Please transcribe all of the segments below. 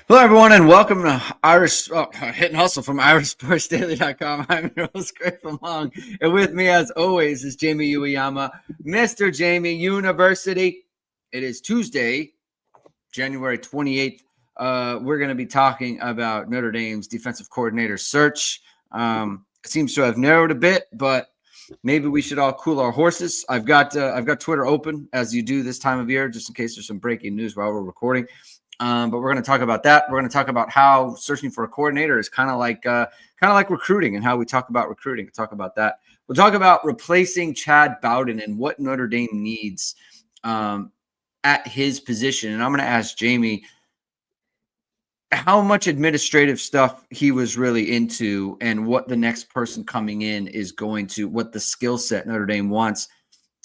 Hello, everyone, and welcome to Hit and Hustle from IrishSportsDaily.com. I'm your host, Greg Flammang, and with me, as always, is Jamie Uyeyama, Mr. Jamie University. It is Tuesday, January 28th. We're going to be talking about Notre Dame's defensive coordinator search. It seems to have narrowed a bit, but maybe we should all cool our horses. I've got Twitter open, as you do this time of year, just in case there's some breaking news while we're recording. But we're going to talk about that. We're going to talk about how searching for a coordinator is kind of like recruiting, and how we talk about recruiting. We'll talk about that. We'll talk about replacing Chad Bowden and what Notre Dame needs at his position. And I'm going to ask Jamie how much administrative stuff he was really into, and what the next person coming in is going to, what the skill set Notre Dame wants,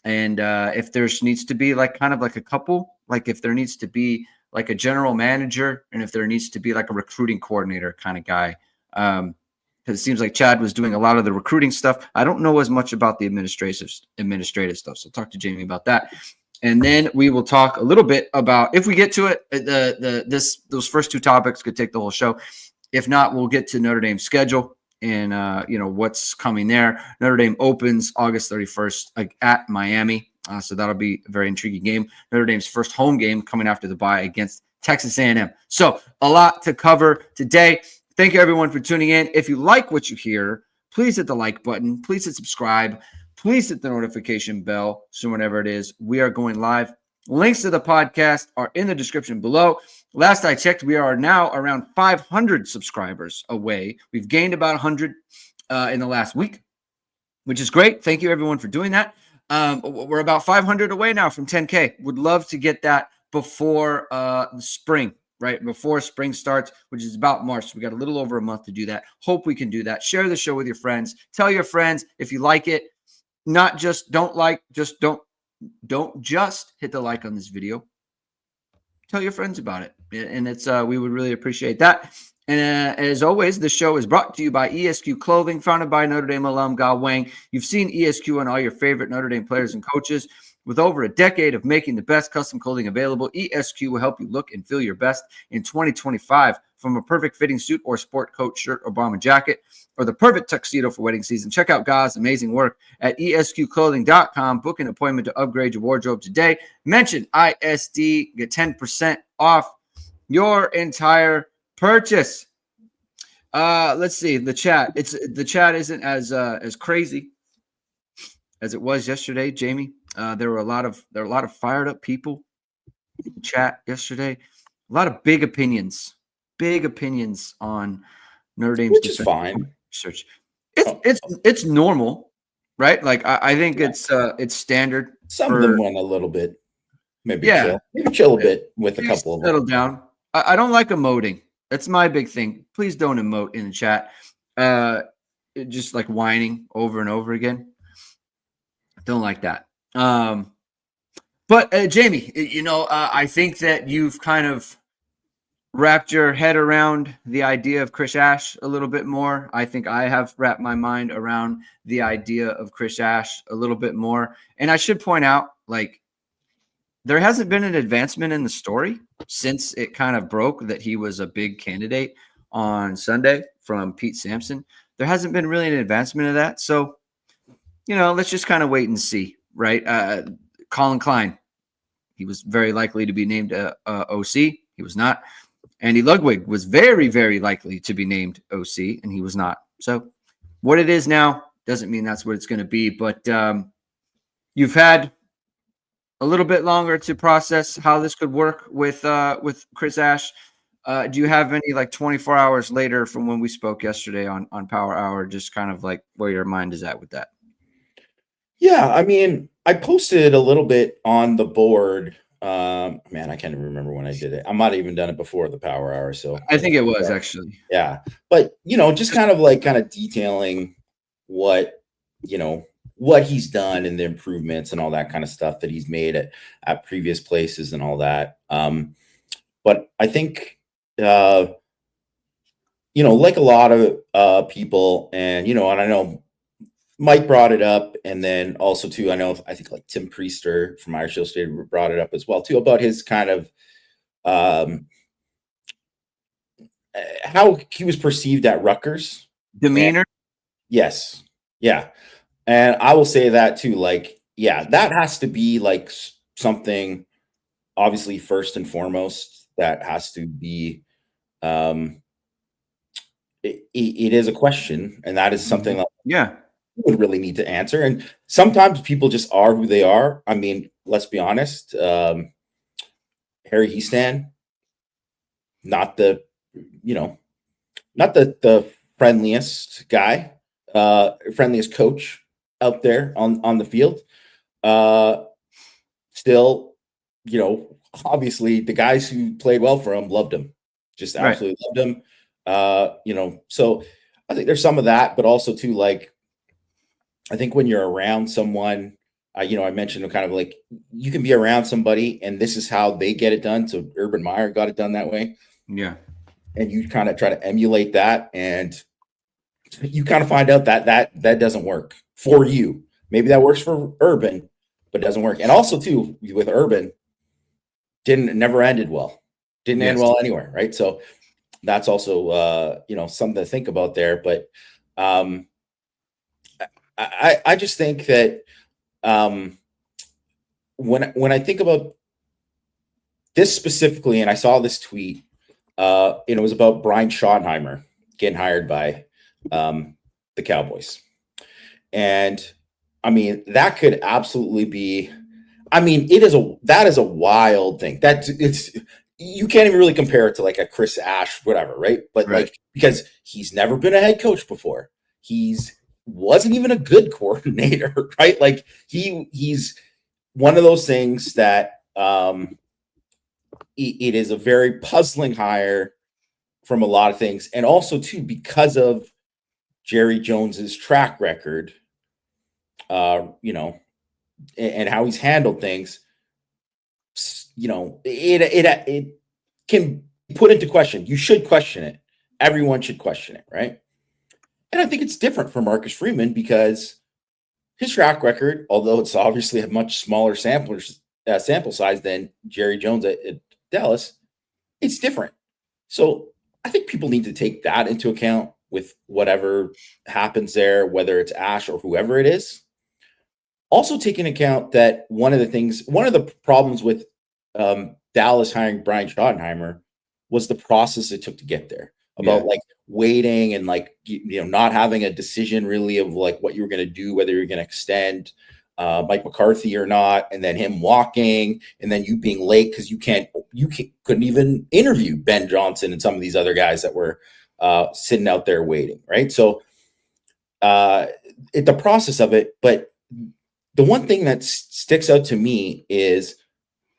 and if there needs to be like kind of like a couple, like if there needs to be like a general manager, and if there needs to be like a recruiting coordinator kind of guy. Because it seems like Chad was doing a lot of the recruiting stuff. I don't know as much about the administrative stuff. So talk to Jamie about that. And then we will talk a little bit about, if we get to it, those first two topics could take the whole show. If not, we'll get to Notre Dame's schedule and what's coming there. Notre Dame opens August 31st at Miami. So that'll be a very intriguing game. Notre Dame's first home game coming after the bye against Texas A&M. So a lot to cover today. Thank you, everyone, for tuning in. If you like what you hear, please hit the like button. Please hit subscribe. Please hit the notification bell. So whenever it is, we are going live. Links to the podcast are in the description below. Last I checked, we are now around 500 subscribers away. We've gained about 100 in the last week, which is great. Thank you, everyone, for doing that. We're about 500 away now from 10K. Would love to get that before the spring, right? Before spring starts, which is about March. So we got a little over a month to do that. Hope we can do that. Share the show with your friends. Tell your friends if you like it. Not just don't just hit the like on this video. Tell your friends about it. And it's we would really appreciate that. And as always, the show is brought to you by ESQ Clothing, founded by Notre Dame alum Ge Wang. You've seen ESQ on all your favorite Notre Dame players and coaches. With over a decade of making the best custom clothing available, ESQ will help you look and feel your best in 2025. From a perfect fitting suit or sport coat, shirt, or bomber jacket, or the perfect tuxedo for wedding season, check out Ge's amazing work at esqclothing.com. Book an appointment to upgrade your wardrobe today. Mention ISD, get 10% off your entire purchase. Let's see the chat. The chat isn't as crazy as it was yesterday, Jamie. There were a lot of fired up people in the chat yesterday. A lot of big opinions on Notre Dame's, which is fine. Research. It's normal, right? Like I think it's standard. Some of them went a little bit, maybe chill a bit with a couple of them. Settle down. I don't like emoting. That's my big thing. Please don't emote in the chat. Just like whining over and over again. Don't like that. But Jamie, I think that you've kind of wrapped your head around the idea of Chris Ash a little bit more. I think I have wrapped my mind around the idea of Chris Ash a little bit more. And I should point out, like, there hasn't been an advancement in the story since it kind of broke that he was a big candidate on Sunday from Pete Sampson. There hasn't been really an advancement of that. So, let's just kind of wait and see, right? Colin Klein, he was very likely to be named OC. He was not. Andy Ludwig was very, very likely to be named OC, and he was not. So what it is now doesn't mean that's what it's going to be. But you've had a little bit longer to process how this could work with Chris Ash. Do you have any, like, 24 hours later from when we spoke yesterday on Power Hour, just kind of like where your mind is at with that? Yeah, I mean, I posted a little bit on the board. Man, I can't even remember when I did it. I might have even done it before the Power Hour. So I think it was actually. Yeah. But, just kind of detailing what he's done and the improvements and all that kind of stuff that he's made at previous places and all that. But I think, like a lot of people, and, and I know Mike brought it up, and then also too, I think like Tim Priester from Irish Illustrated brought it up as well too, about his kind of how he was perceived at Rutgers. Demeanor. Yes. Yeah. And I will say that too. Like, yeah, that has to be like something, obviously, first and foremost, that has to be, it is a question. And that is something that Yeah. you would really need to answer. And sometimes people just are who they are. I mean, let's be honest. Harry Heastan, not the, you know, not the friendliest guy, friendliest coach out there on the field. Still, you know, obviously the guys who played well for him loved him, just absolutely loved him. You know, so I think there's some of that, but also too, like, I think when you're around someone, you know, I mentioned kind of like you can be around somebody and this is how they get it done. So Urban Meyer got it done that way. Yeah. And you kind of try to emulate that, and you kind of find out that that doesn't work for you. Maybe that works for Urban, but it doesn't work. And also too, with Urban, never ended well. Didn't end well anywhere, right? So that's also you know, something to think about there. But I just think that when I think about this specifically, and I saw this tweet, and it was about Brian Schottenheimer getting hired by the Cowboys. And I mean, that could absolutely be, I mean, that is a wild thing. You can't even really compare it to like a Chris Ash, whatever, right? But like, because he's never been a head coach before. Wasn't even a good coordinator, right? Like he's one of those things that it is a very puzzling hire from a lot of things. And also too, because of Jerry Jones's track record, you know, and how he's handled things, you know, it can be put into question. You should question it. Everyone should question it, right? And I think it's different for Marcus Freeman because his track record, although it's obviously a much smaller sample size than Jerry Jones at Dallas, it's different. So I think people need to take that into account with whatever happens there, whether it's Ash or whoever it is. Also take into account that one of the problems with Dallas hiring Brian Schottenheimer was the process it took to get there. About like waiting and like, you know, not having a decision really of like what you were going to do, whether you're going to extend Mike McCarthy or not, and then him walking, and then you being late because you couldn't even interview Ben Johnson and some of these other guys that were sitting out there waiting, right? So the process of it, but the one thing that sticks out to me is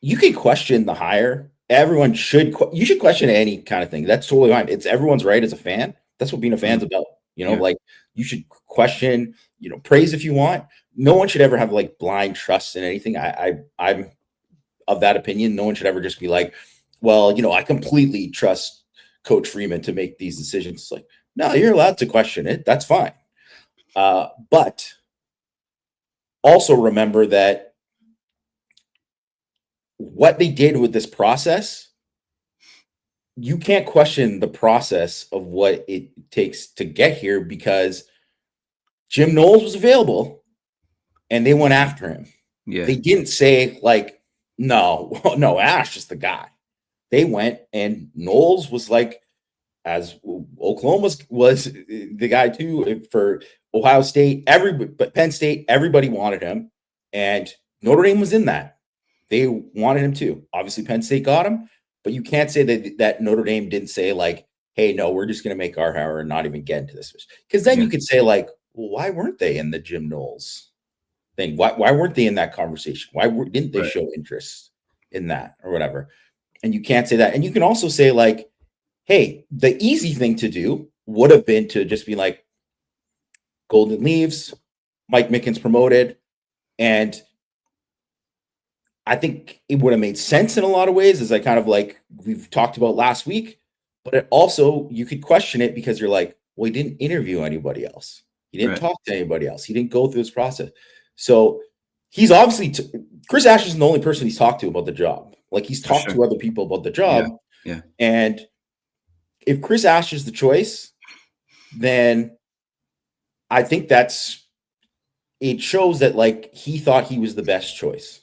you can question the hire. Everyone should. You should question any kind of thing. That's totally fine. It's everyone's right as a fan. That's what being a fan's about. You know, like you should question. You know, praise if you want. No one should ever have like blind trust in anything. I'm of that opinion. No one should ever just be like, well, you know, I completely trust Coach Freeman to make these decisions. It's like, no, you're allowed to question it. That's fine. But also remember that what they did with this process, you can't question the process of what it takes to get here because Jim Knowles was available and they went after him. Yeah. They didn't say like, no, Ash is the guy. They went and Knowles was like, as Oklahoma was the guy too for Ohio State, but Penn State, everybody wanted him, and Notre Dame was in that. They wanted him too. Obviously, Penn State got him, but you can't say that Notre Dame didn't say like, "Hey, no, we're just going to make our hire and not even get into this." Because then you could say like, "Well, why weren't they in the Jim Knowles thing? Why weren't they in that conversation? Why didn't they show interest in that or whatever?" And you can't say that. And you can also say like, hey, the easy thing to do would have been to just be like, Golden leaves, Mike Mickens promoted. And I think it would have made sense in a lot of ways, as I kind of like we've talked about last week. But it also, you could question it because you're like, well, he didn't interview anybody else. He didn't talk to anybody else. He didn't go through this process. So he's obviously, Chris Ash isn't the only person he's talked to about the job. Like he's talked to other people about the job. Yeah. And if Chris Ash is the choice, then I think it shows that like he thought he was the best choice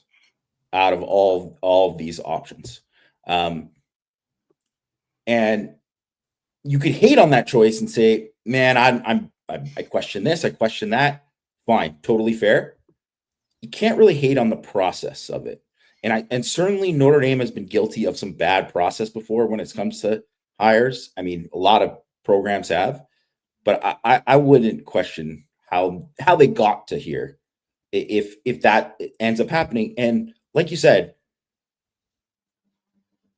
out of all of these options. And you could hate on that choice and say, man, I question this, I question that. Fine, totally fair. You can't really hate on the process of it. And certainly Notre Dame has been guilty of some bad process before when it comes to hires. I mean, a lot of programs have, but I wouldn't question how they got to here if that ends up happening. And like you said,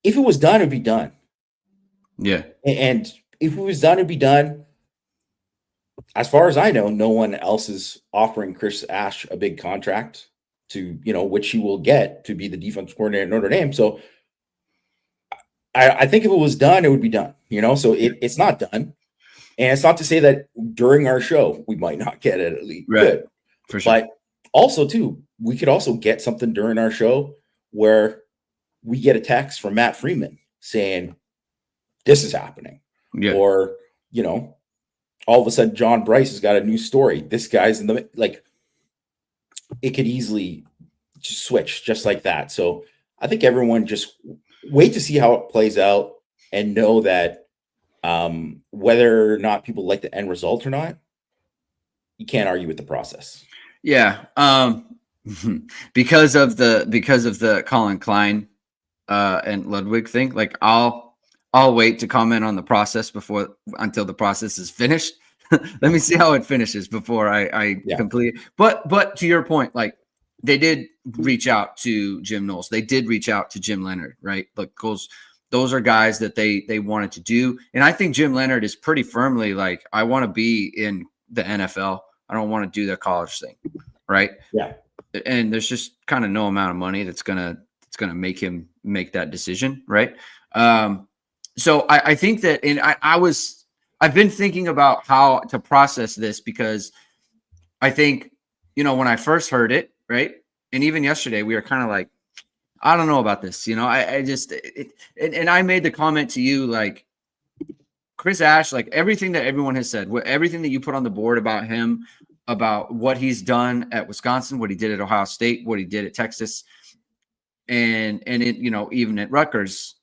if it was done, it'd be done. Yeah. And if it was done, it'd be done. As far as I know, no one else is offering Chris Ash a big contract to, which he will get to be the defensive coordinator at Notre Dame. So I think if it was done, it would be done, so it's not done. And it's not to say that during our show, we might not get it at least. Right. Good. For sure. But also too, we could also get something during our show where we get a text from Matt Freeman saying, this is happening. Yeah. Or, all of a sudden John Bryce has got a new story. This guy's in the, like, it could easily just switch just like that. So I think everyone just wait to see how it plays out and know that whether or not people like the end result or not, you can't argue with the process. Yeah. Because of the Colin Klein and Ludwig thing, like I'll wait to comment on the process until the process is finished. Let me see how it finishes before I complete. But to your point, like they did reach out to Jim Knowles. They did reach out to Jim Leonard, right? Like those are guys that they wanted to do. And I think Jim Leonard is pretty firmly like, I want to be in the NFL. I don't want to do the college thing. Right. Yeah. And there's just kind of no amount of money that's gonna make him make that decision. Right. So I think that, and I've been thinking about how to process this because I think, when I first heard it, right. And even yesterday we were kind of like, I don't know about this, I just, and I made the comment to you, like Chris Ash, like everything that everyone has said, everything that you put on the board about him, about what he's done at Wisconsin, what he did at Ohio State, what he did at Texas, and it, even at Rutgers,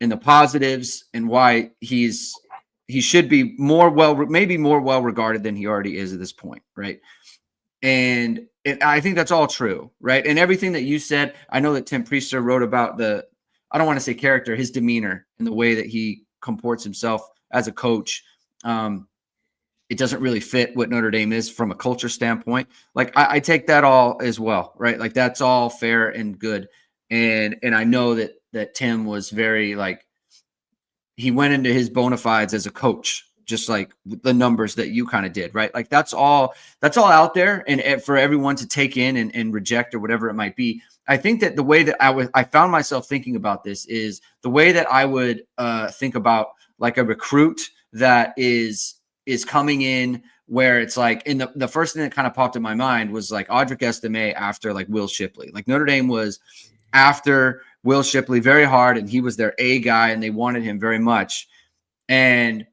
and the positives and why he should be maybe more well regarded than he already is at this point, right? And I think that's all true, right? And everything that you said, I know that Tim Priester wrote about I don't want to say character, his demeanor and the way that he comports himself as a coach. It doesn't really fit what Notre Dame is from a culture standpoint. Like I take that all as well, right? Like that's all fair and good. And I know that Tim was very like, he went into his bona fides as a coach, just like the numbers that you kind of did, right? Like that's all out there and for everyone to take in and reject or whatever it might be. I think that the way that I found myself thinking about this is the way that I would think about like a recruit that is coming in, where it's like in the first thing that kind of popped in my mind was like Audric Estime after like Will Shipley. Like Notre Dame was after Will Shipley very hard, and he was their A guy, and they wanted him very much. And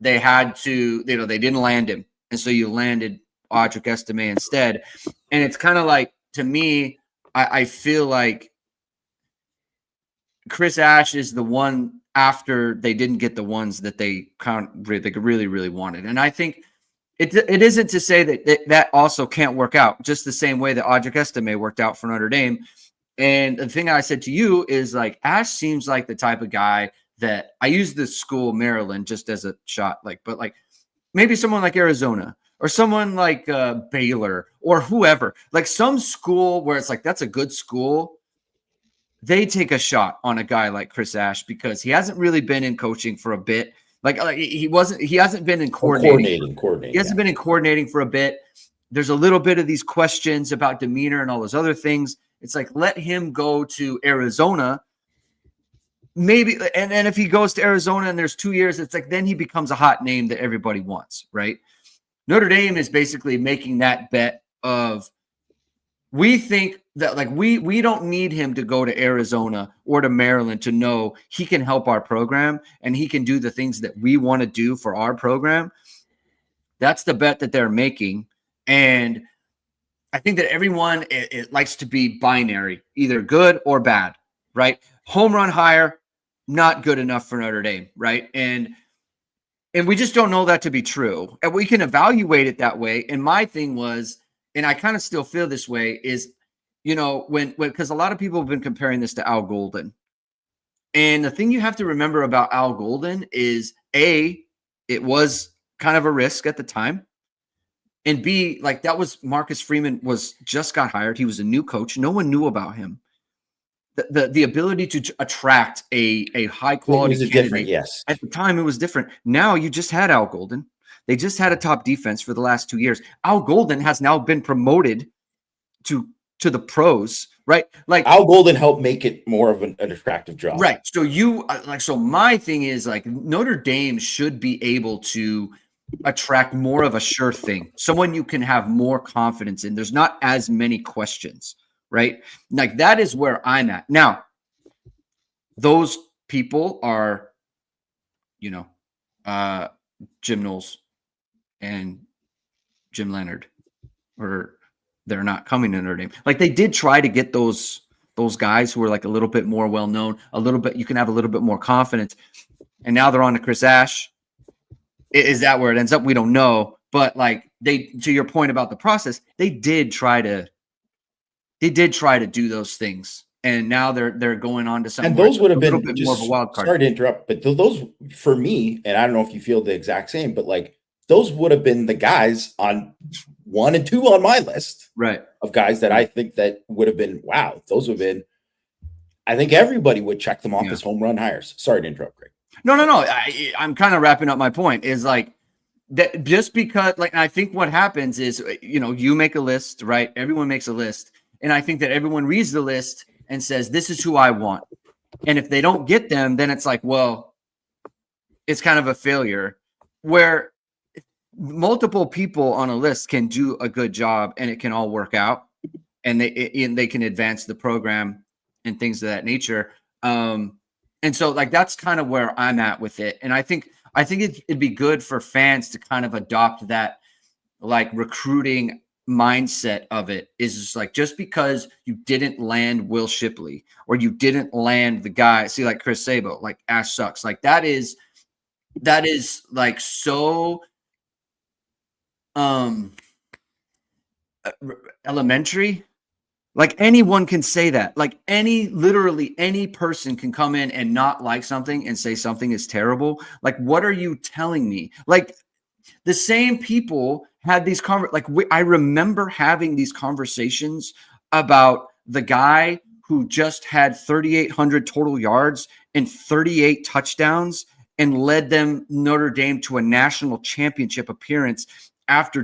they had to, they didn't land him. And so you landed Audric Estime instead. And it's kind of like, to me, I feel like Chris Ash is the one after they didn't get the ones that they really, really wanted. And I think it isn't to say that also can't work out just the same way that Audric Estime worked out for Notre Dame. And the thing I said to you is like, Ash seems like the type of guy that I use the school Maryland just as a shot, but maybe someone like Arizona or someone like Baylor or whoever, like some school where it's like, that's a good school. They take a shot on a guy like Chris Ash because he hasn't really been in coaching for a bit. Like he hasn't been in coordinating. He hasn't been in coordinating for a bit. There's a little bit of these questions about demeanor and all those other things. It's like, let him go to Arizona. Maybe, and then if he goes to Arizona and there's 2 years, it's like, then he becomes a hot name that everybody wants, right? Notre Dame is basically making that bet of we think that like we don't need him to go to Arizona or to Maryland to know he can help our program and he can do the things that we want to do for our program. That's the bet that they're making. And I think that everyone it likes to be binary, either good or bad, right? Home run hire, not good enough for Notre Dame, right? And we just don't know that to be true. And we can evaluate it that way. And my thing was, and I kind of still feel this way, is, you know, when because a lot of people have been comparing this to Al Golden. And the thing you have to remember about Al Golden is A, it was kind of a risk at the time. And B, like that was Marcus Freeman was just got hired. He was a new coach. No one knew about him. The ability to attract a high quality candidate, yes. At the time, it was different. Now you just had Al Golden. They just had a top defense for the last 2 years. Al Golden has now been promoted to the pros, right? Like Al Golden helped make it more of an attractive job, right? So you so my thing is like Notre Dame should be able to attract more of a sure thing, someone you can have more confidence in. There's not as many questions, right? Like that is where I'm at now. Those people are, you know, Jim Knowles and Jim Leonard, or they're not coming to Notre Dame. Like they did try to get those guys who are like a little bit more well known, a little bit, you can have a little bit more confidence. And now they're on to Chris Ash. Is that where it ends up? We don't know. But like to your point about the process, they did try to do those things. And now they're going on to something. And those would have been bit more of a wild card. Sorry to interrupt, but those for me, and I don't know if you feel the exact same, but like those would have been the guys on 1 and 2 on my list, right? Of guys that I think that would have been wow. Those would have been. I think everybody would check them off as home run hires. Sorry to interrupt, Greg. No. I'm kind of wrapping up my point. Is like that just because like I think what happens is, you know, you make a list, right? Everyone makes a list, and I think that everyone reads the list and says, this is who I want. And if they don't get them, then it's like, well, it's kind of a failure. Where multiple people on a list can do a good job and it can all work out, and they can advance the program and things of that nature. And so like that's kind of where I'm at with it. And I think it'd be good for fans to kind of adopt that like recruiting mindset of it, is just like, just because you didn't land Will Shipley or you didn't land the guy, see like Chris Sabo, like Ash sucks, like that is like so elementary. Like anyone can say that. Like literally any person can come in and not like something and say something is terrible. Like, what are you telling me? Like the same people had these I remember having these conversations about the guy who just had 3,800 total yards and 38 touchdowns and led them, Notre Dame, to a national championship appearance after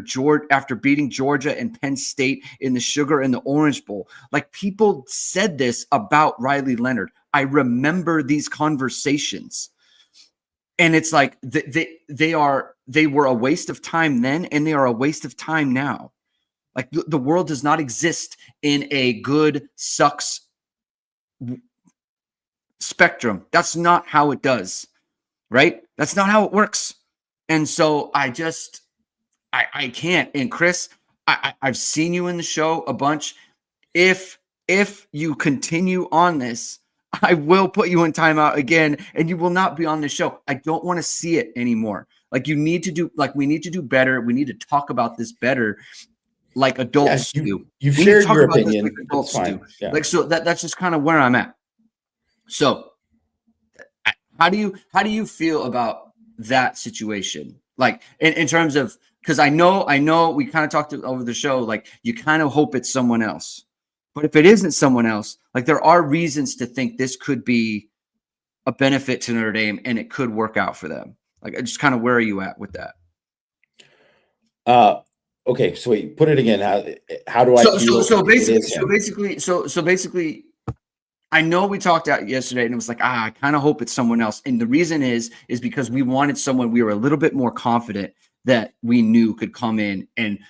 beating Georgia and Penn State in the Sugar and the Orange Bowl. Like people said this about Riley Leonard. I remember these conversations. And it's like they were a waste of time then, and they are a waste of time now. Like the world does not exist in a good sucks spectrum. That's not how it does, right? That's not how it works. And so I can't. And Chris, I've seen you in the show a bunch. If you continue on this, I will put you in timeout again, and you will not be on the show. I don't want to see it anymore. Like we need to do better. We need to talk about this better, like adults do. You've shared your opinion. Like adults do. Yeah. Like so that's just kind of where I'm at. So, how do you feel about that situation? Like in terms of, because I know we kind of talked over the show. Like you kind of hope it's someone else. But if it isn't someone else, like there are reasons to think this could be a benefit to Notre Dame and it could work out for them. Like, just kind of where are you at with that? Okay, so wait, put it again. How do I feel? So basically, I know we talked out yesterday and it was like, I kind of hope it's someone else. And the reason is because we wanted someone we were a little bit more confident that we knew could come in and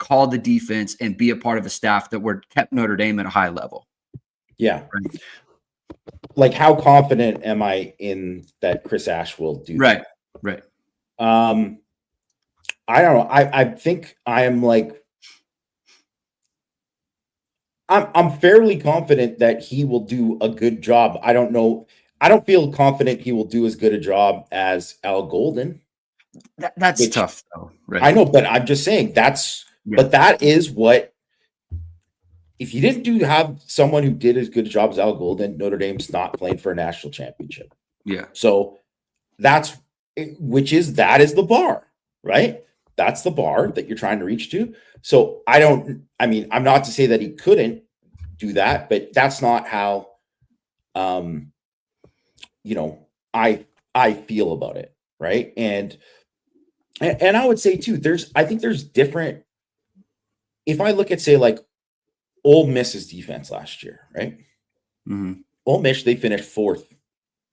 call the defense, and be a part of a staff that were kept Notre Dame at a high level. Yeah. Right. Like, how confident am I in that Chris Ash will do that? Right. I don't know. I think I am like, I'm fairly confident that he will do a good job. I don't know. I don't feel confident he will do as good a job as Al Golden. That's tough, though. Right. I know, but I'm just saying but that is what, if you didn't have someone who did as good a job as Al Golden, Notre Dame's not playing for a national championship. Yeah. So that is the bar, right? That's the bar that you're trying to reach to. So I'm not to say that he couldn't do that, but that's not how, I feel about it. Right. And I would say too, I think there's different, if I look at, say, like Ole Miss's defense last year, right? Mm-hmm. Ole Miss, they finished 4th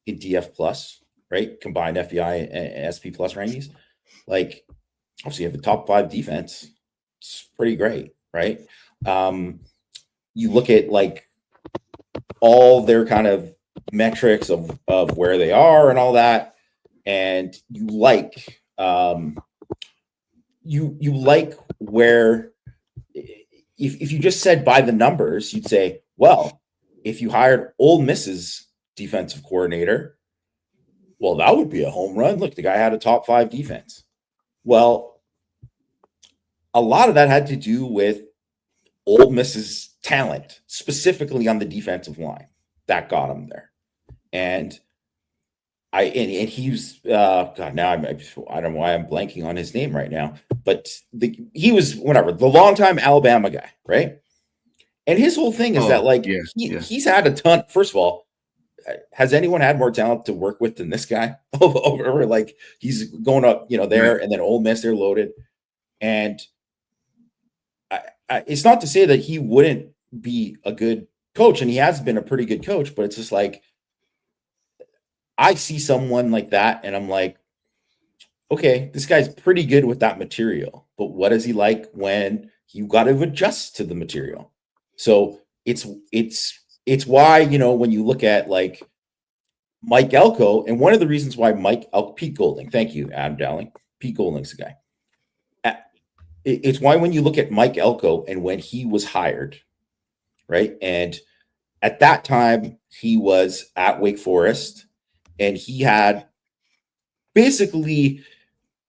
in DF plus, right? Combined FBI and SP plus rankings. Like, obviously, you have a top 5 defense. It's pretty great, right? You look at like all their kind of metrics of where they are and all that, and you like where, if you just said by the numbers, you'd say, well, if you hired Ole Miss's defensive coordinator, well, that would be a home run. Look, the guy had a top 5 defense. Well, a lot of that had to do with Ole Miss's talent, specifically on the defensive line, that got him there. And he's God, now I don't know why I'm blanking on his name right now, but he was the longtime Alabama guy, right? And his whole thing is that, like, he's had a ton. First of all, has anyone had more talent to work with than this guy? Over like, he's going up, there, and then Ole Miss, they're loaded. And it's not to say that he wouldn't be a good coach, and he has been a pretty good coach, but it's just like, I see someone like that and I'm like, okay, this guy's pretty good with that material, but what is he like when you got to adjust to the material? So it's why, when you look at like Mike Elko, and one of the reasons why Pete Golding, thank you, Adam Dowling, Pete Golding's the guy. It's why when you look at Mike Elko and when he was hired, right? And at that time he was at Wake Forest, and he had basically,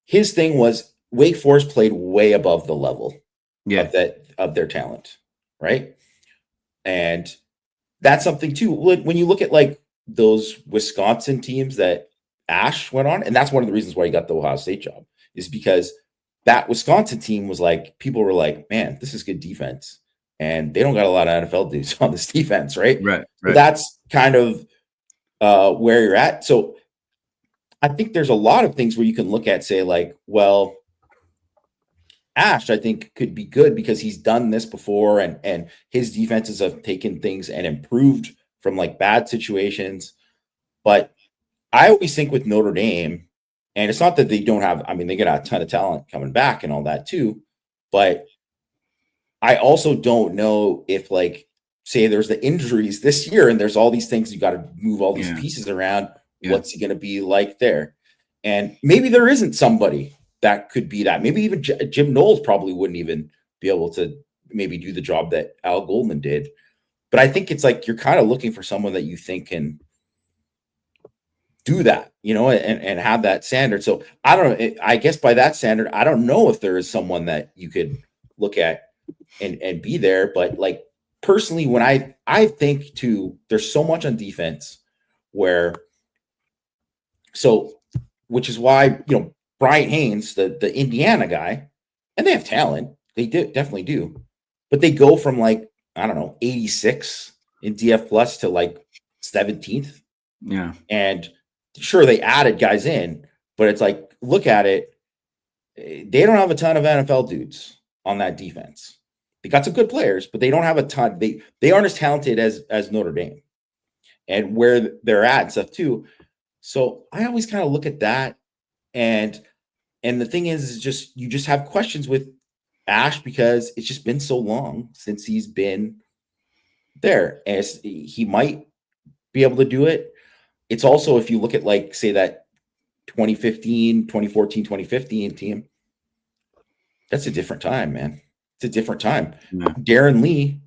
his thing was Wake Forest played way above the level of their talent, right? And that's something too. When you look at like those Wisconsin teams that Ash went on, and that's one of the reasons why he got the Ohio State job, is because that Wisconsin team was like, people were like, man, this is good defense. And they don't got a lot of NFL dudes on this defense, right? Right. So that's kind of where you're at. So I think there's a lot of things where you can look at, say, like, well, Ash, I think, could be good because he's done this before, and his defenses have taken things and improved from like bad situations. But I always think with Notre Dame, and it's not that they don't have, they get a ton of talent coming back and all that too, but I also don't know if, like, say there's the injuries this year and there's all these things, you got to move all these pieces around. What's he going to be like there? And maybe there isn't somebody that could be that. Maybe even Jim Knowles probably wouldn't even be able to maybe do the job that Al Goldman did. But I think it's like, you're kind of looking for someone that you think can do that, and have that standard. So I don't know. I guess by that standard, I don't know if there is someone that you could look at and be there. But like, personally, when I think too, there's so much on defense which is why, Bryant Haynes, the Indiana guy, and they have talent. They definitely do. But they go from like, I don't know, 86 in DF plus to like 17th. Yeah. And sure, they added guys in, but it's like, look at it. They don't have a ton of NFL dudes on that defense. They got some good players, but they don't have a ton. They aren't as talented as Notre Dame and where they're at and stuff too. So I always kind of look at that, and the thing is just, you just have questions with Ash because it's just been so long since he's been there. And he might be able to do it. It's also, if you look at like, say that 2015, 2014, 2015 team, that's a different time, man. It's a different time. Yeah. Darren Lee,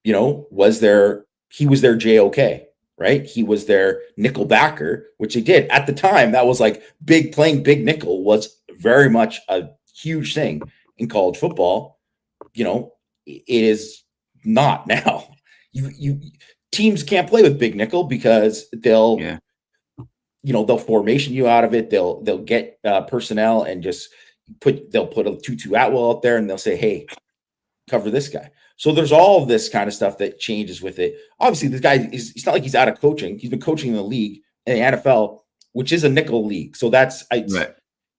was there. He was their JOK, right? He was their nickel backer, which he did at the time. That was like playing big nickel was very much a huge thing in college football. It is not now. You teams can't play with big nickel because they'll formation you out of it. They'll get personnel and just they'll put a Tutu Atwell out there and they'll say, hey, cover this guy. So there's all of this kind of stuff that changes with it. Obviously, this guy it's not like he's out of coaching. He's been coaching in the league, in the NFL, which is a nickel league. So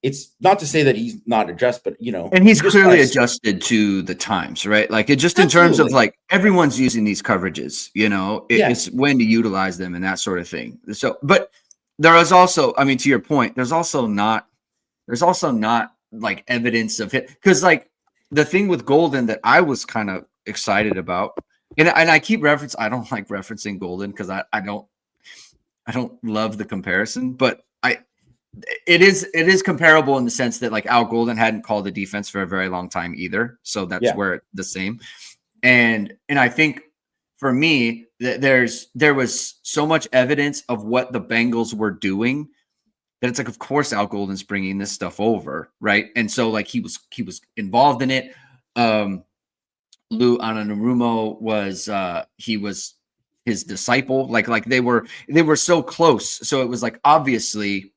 it's not to say that he's not adjusted, but and he's clearly adjusted to the times, right? Like it just in terms of like everyone's using these coverages, it's when to utilize them and that sort of thing. So, but there is also, I mean, to your point, there's also not like evidence of it, because like the thing with Golden that I was kind of excited about, and I keep I don't like referencing Golden because I don't love the comparison, but it is comparable in the sense that like Al Golden hadn't called the defense for a very long time either, so that's where it's the same. And I think for me there was so much evidence of what the Bengals were doing that it's like, of course Al Golden's bringing this stuff over, right? And so like he was involved in it. Lou Anarumo was he was his disciple, like they were so close, so it was like obviously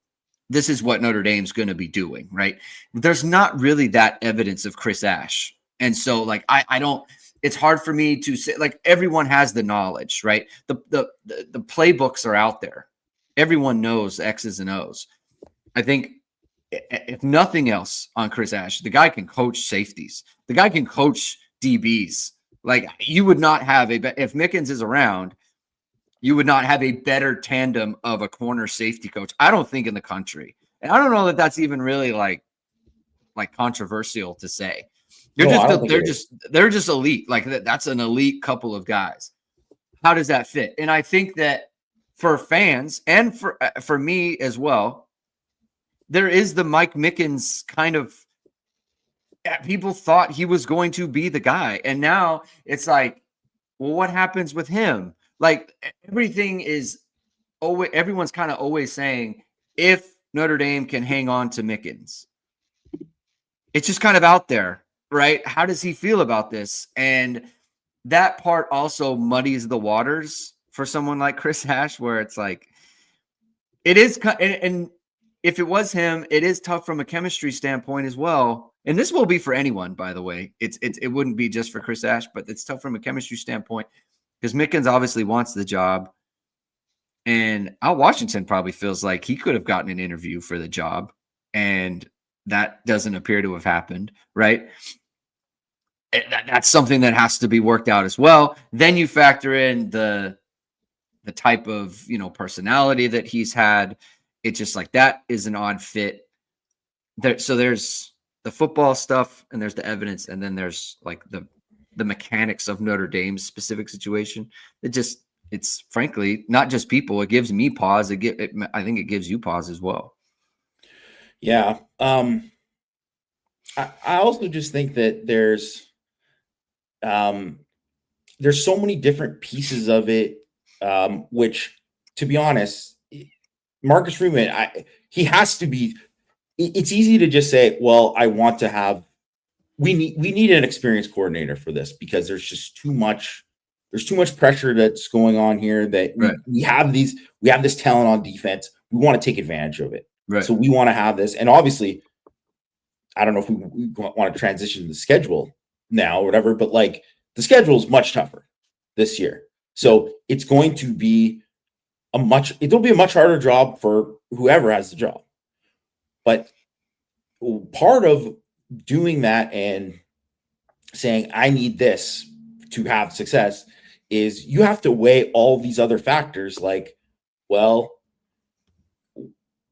this is what Notre Dame's going to be doing, right? There's not really that evidence of Chris Ash. And so like, I don't, it's hard for me to say, like everyone has the knowledge, right? The playbooks are out there. Everyone knows X's and O's. I think if nothing else on Chris Ash, the guy can coach safeties. The guy can coach DBs. Like you would not have if Mickens is around, you would not have a better tandem of a corner safety coach, I don't think, in the country. And I don't know that that's even really like controversial to say. They're just elite. Like that's an elite couple of guys. How does that fit? And I think that for fans and for me as well, there is the Mike Mickens kind of, people thought he was going to be the guy. And now it's like, well, what happens with him? Like everything is always, everyone's kind of always saying, if Notre Dame can hang on to Mickens, it's just kind of out there, right? How does he feel about this? And that part also muddies the waters for someone like Chris Ash, where it's like, it is, and if it was him, it is tough from a chemistry standpoint as well. And this will be for anyone, by the way. It wouldn't be just for Chris Ash, but it's tough from a chemistry standpoint because Mickens obviously wants the job. And Al Washington probably feels like he could have gotten an interview for the job. And that doesn't appear to have happened, right? That's something that has to be worked out as well. Then you factor in the type of, personality that he's had. It's just like, that is an odd fit there. So there's the football stuff and there's the evidence. And then there's like the mechanics of Notre Dame's specific situation. It's frankly not just people. It gives me pause. I think it gives you pause as well. Yeah. I also just think that there's so many different pieces of it, which, to be honest, Marcus Freeman, he has to be. It's easy to just say, well, I want to have. We need an experienced coordinator for this because there's just too much. There's too much pressure that's going on here that we have this talent on defense. We want to take advantage of it. Right. So we want to have this. And obviously, I don't know if we want to transition to the schedule now or whatever, but like the schedule is much tougher this year. So it's going to be it'll be a much harder job for whoever has the job. But part of doing that and saying, I need this to have success is you have to weigh all these other factors. Like, well,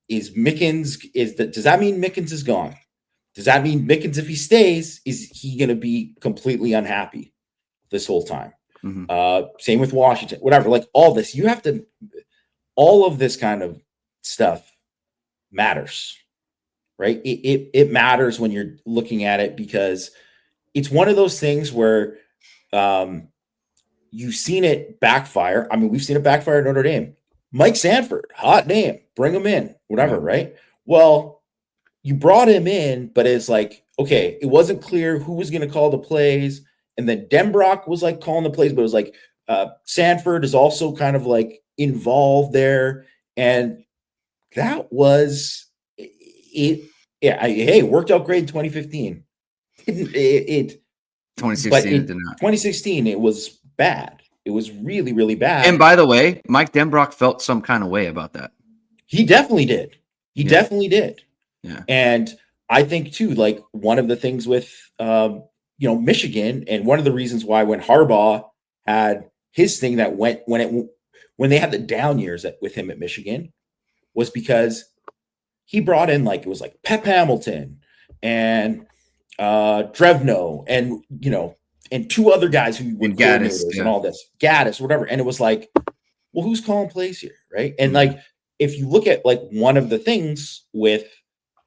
does that mean Mickens is gone? Does that mean Mickens, if he stays, is he going to be completely unhappy this whole time? Same with Washington, whatever. Like all this, you have to, all of this kind of stuff matters, right? It matters when you're looking at it, because it's one of those things where you've seen it backfire. I mean, we've seen it backfire at Notre Dame. Mike Sanford, hot name, bring him in, whatever, right? Well, you brought him in, but it's like, okay, it wasn't clear who was going to call the plays. And then Denbrock was like calling the plays, but it was like Sanford is also kind of like involved there. And that was it. Yeah, hey, worked out great in 2015. 2016 it did not. 2016, it was bad. It was really, really bad. And by the way, Mike Denbrock felt some kind of way about that. He definitely did. He definitely did. Yeah. And I think too, like one of the things with Michigan, and one of the reasons why when Harbaugh had his thing that went when they had the down years with him at Michigan, was because he brought in like, it was like Pep Hamilton and Drevno and and two other guys who were coordinators and all this, Gaddis, whatever. And it was like, well, who's calling plays here, right? And like, if you look at like one of the things with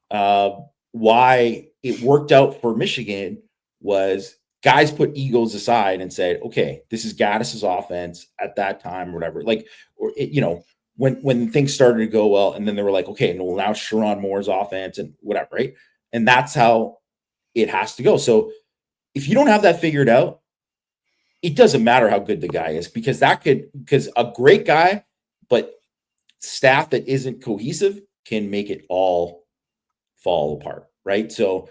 why it worked out for Michigan, was guys put egos aside and said, okay, this is Gaddis's offense at that time, or whatever. Like, or when things started to go well, and then they were like, okay, no, now Sharon Moore's offense and whatever, right? And that's how it has to go. So if you don't have that figured out, it doesn't matter how good the guy is, because a great guy, but staff that isn't cohesive can make it all fall apart, right? So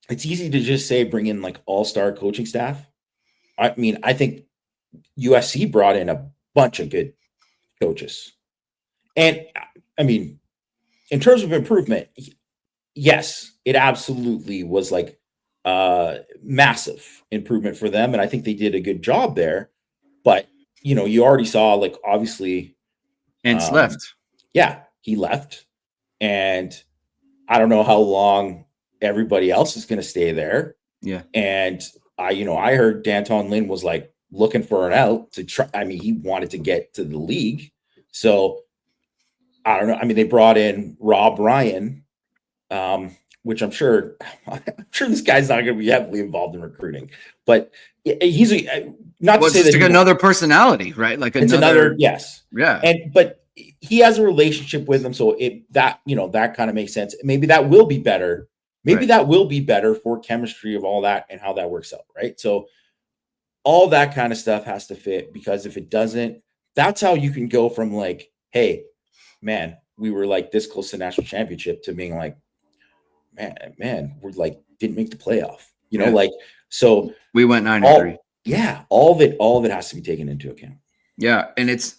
it's easy to just say bring in like all-star coaching staff. I mean, I think USC brought in a bunch of good coaches. And I mean, in terms of improvement, yes, it absolutely was like massive improvement for them. And I think they did a good job there. But, you already saw, like, obviously. Ents left. Yeah, he left. And I don't know how long everybody else is going to stay there. Yeah. And I heard Danton Lynn was like looking for an out to try. I mean, he wanted to get to the league. So I don't know. I mean, they brought in Rob Ryan, which I'm sure this guy's not going to be heavily involved in recruiting, but he's not to say that like another personality, right? Like it's another, yes. Yeah. But he has a relationship with them. So that kind of makes sense. Maybe that will be better. Maybe that will be better for chemistry of all that and how that works out. Right. So all that kind of stuff has to fit, because if it doesn't, that's how you can go from like, hey, man, we were like this close to national championship, to being like, man, we're like, didn't make the playoff, like, so we went 9-3. Yeah. All of it has to be taken into account. Yeah. And it's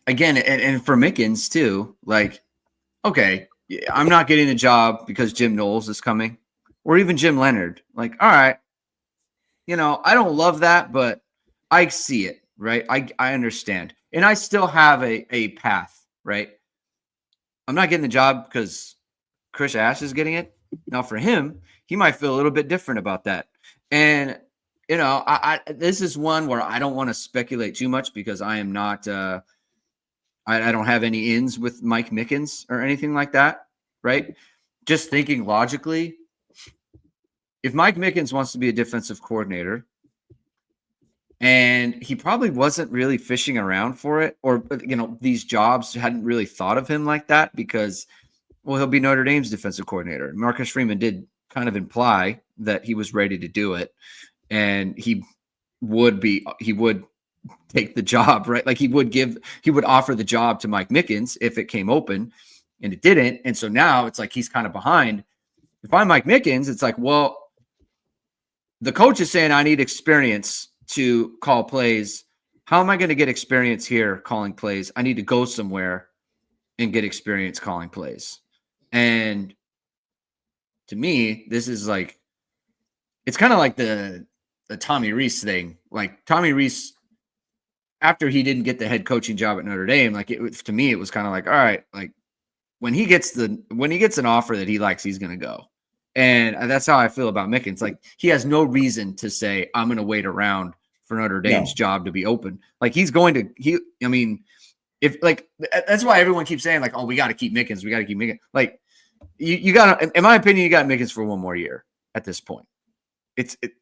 again, and for Mickens too, like, okay, I'm not getting the job because Jim Knowles is coming, or even Jim Leonard. Like, all right, I don't love that, but I see it, right? I understand. And I still have a path, right? I'm not getting the job because Chris Ash is getting it. Now for him, he might feel a little bit different about that. And, this is one where I don't want to speculate too much, because I am not, I don't have any ins with Mike Mickens or anything like that, right? Just thinking logically, if Mike Mickens wants to be a defensive coordinator, and he probably wasn't really fishing around for it, or, these jobs hadn't really thought of him like that, because, well, he'll be Notre Dame's defensive coordinator. Marcus Freeman did kind of imply that he was ready to do it, and he would take the job, right? Like he would offer the job to Mike Mickens if it came open, and it didn't. And so now it's like he's kind of behind. If I'm Mike Mickens, it's like, well, the coach is saying I need experience to call plays. How am I going to get experience here calling plays? I need to go somewhere and get experience calling plays. And to me, this is like, it's kind of like the Tommy Rees thing. Like Tommy Rees, after he didn't get the head coaching job at Notre Dame, like to me, it was kind of like, all right, like when he gets an offer that he likes, he's going to go. And that's how I feel about Mickens. Like, he has no reason to say, I'm going to wait around for Notre Dame's job to be open. Like, he's going to, I mean, if like, that's why everyone keeps saying, like, oh, we got to keep Mickens. We got to keep Mickens. Like, you got to, in my opinion, you got Mickens for one more year at this point.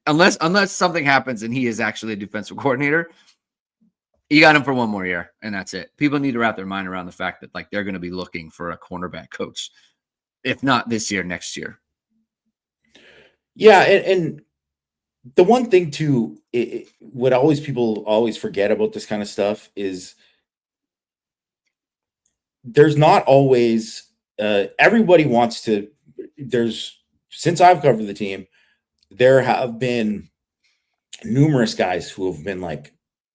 Unless something happens and he is actually a defensive coordinator, you got him for one more year, and that's it. People need to wrap their mind around the fact that, like, they're going to be looking for a cornerback coach, if not this year, next year. Yeah, and the one thing too, what people always forget about this kind of stuff is there's not always everybody wants to. Since I've covered the team, there have been numerous guys who have been like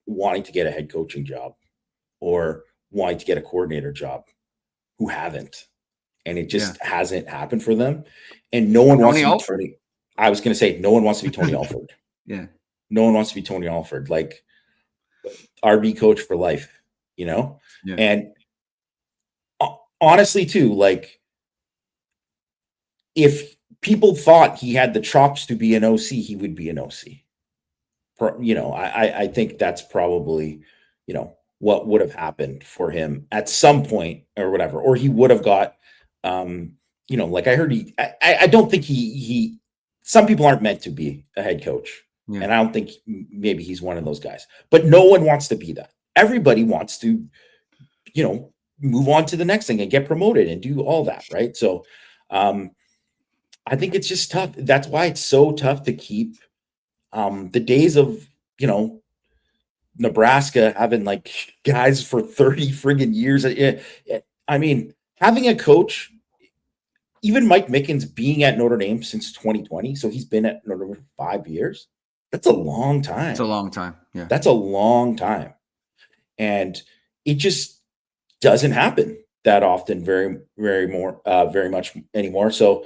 wanting to get a head coaching job or wanting to get a coordinator job who haven't, and it just hasn't happened for them. And no one wants to be Tony. I was going to say, no one wants to be Tony Alford. Yeah. No one wants to be Tony Alford, like RB coach for life, you know? Yeah. And honestly too, like, if people thought he had the chops to be an OC, he would be an OC. You know, I think that's probably, you know, what would have happened for him at some point or whatever, or he would have got, you know, like I heard I don't think some people aren't meant to be a head coach. Yeah. And I don't think maybe he's one of those guys, but no one wants to be that. Everybody wants to, you know, move on to the next thing and get promoted and do all that. Right. So, I think it's just tough. That's why it's so tough to keep, the days of, you know, Nebraska having like guys for 30 friggin' years. I mean, having a coach, even Mike Mickens being at Notre Dame since 2020. So he's been at Notre Dame for 5 years. That's a long time. It's a long time. Yeah. That's a long time. And it just doesn't happen that often very much anymore. So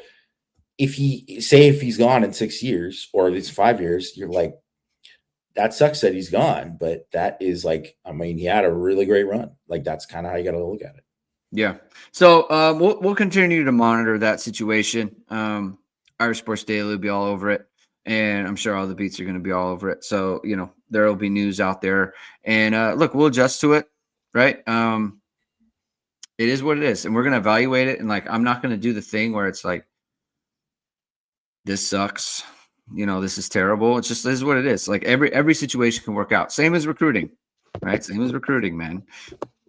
if he's gone in 6 years or if it's 5 years, you're like, that sucks that he's gone. But that is like, I mean, he had a really great run. Like, that's kind of how you got to look at it. Yeah. So we'll continue to monitor that situation. Irish Sports Daily will be all over it, and I'm sure all the beats are going to be all over it. So, you know, there will be news out there, and look, we'll adjust to it, right? It is what it is, and we're going to evaluate it. And like, I'm not going to do the thing where it's like, this sucks, you know, this is terrible. It's just, this is what it is. Like, every situation can work out. Same as recruiting, right? Same as recruiting, man.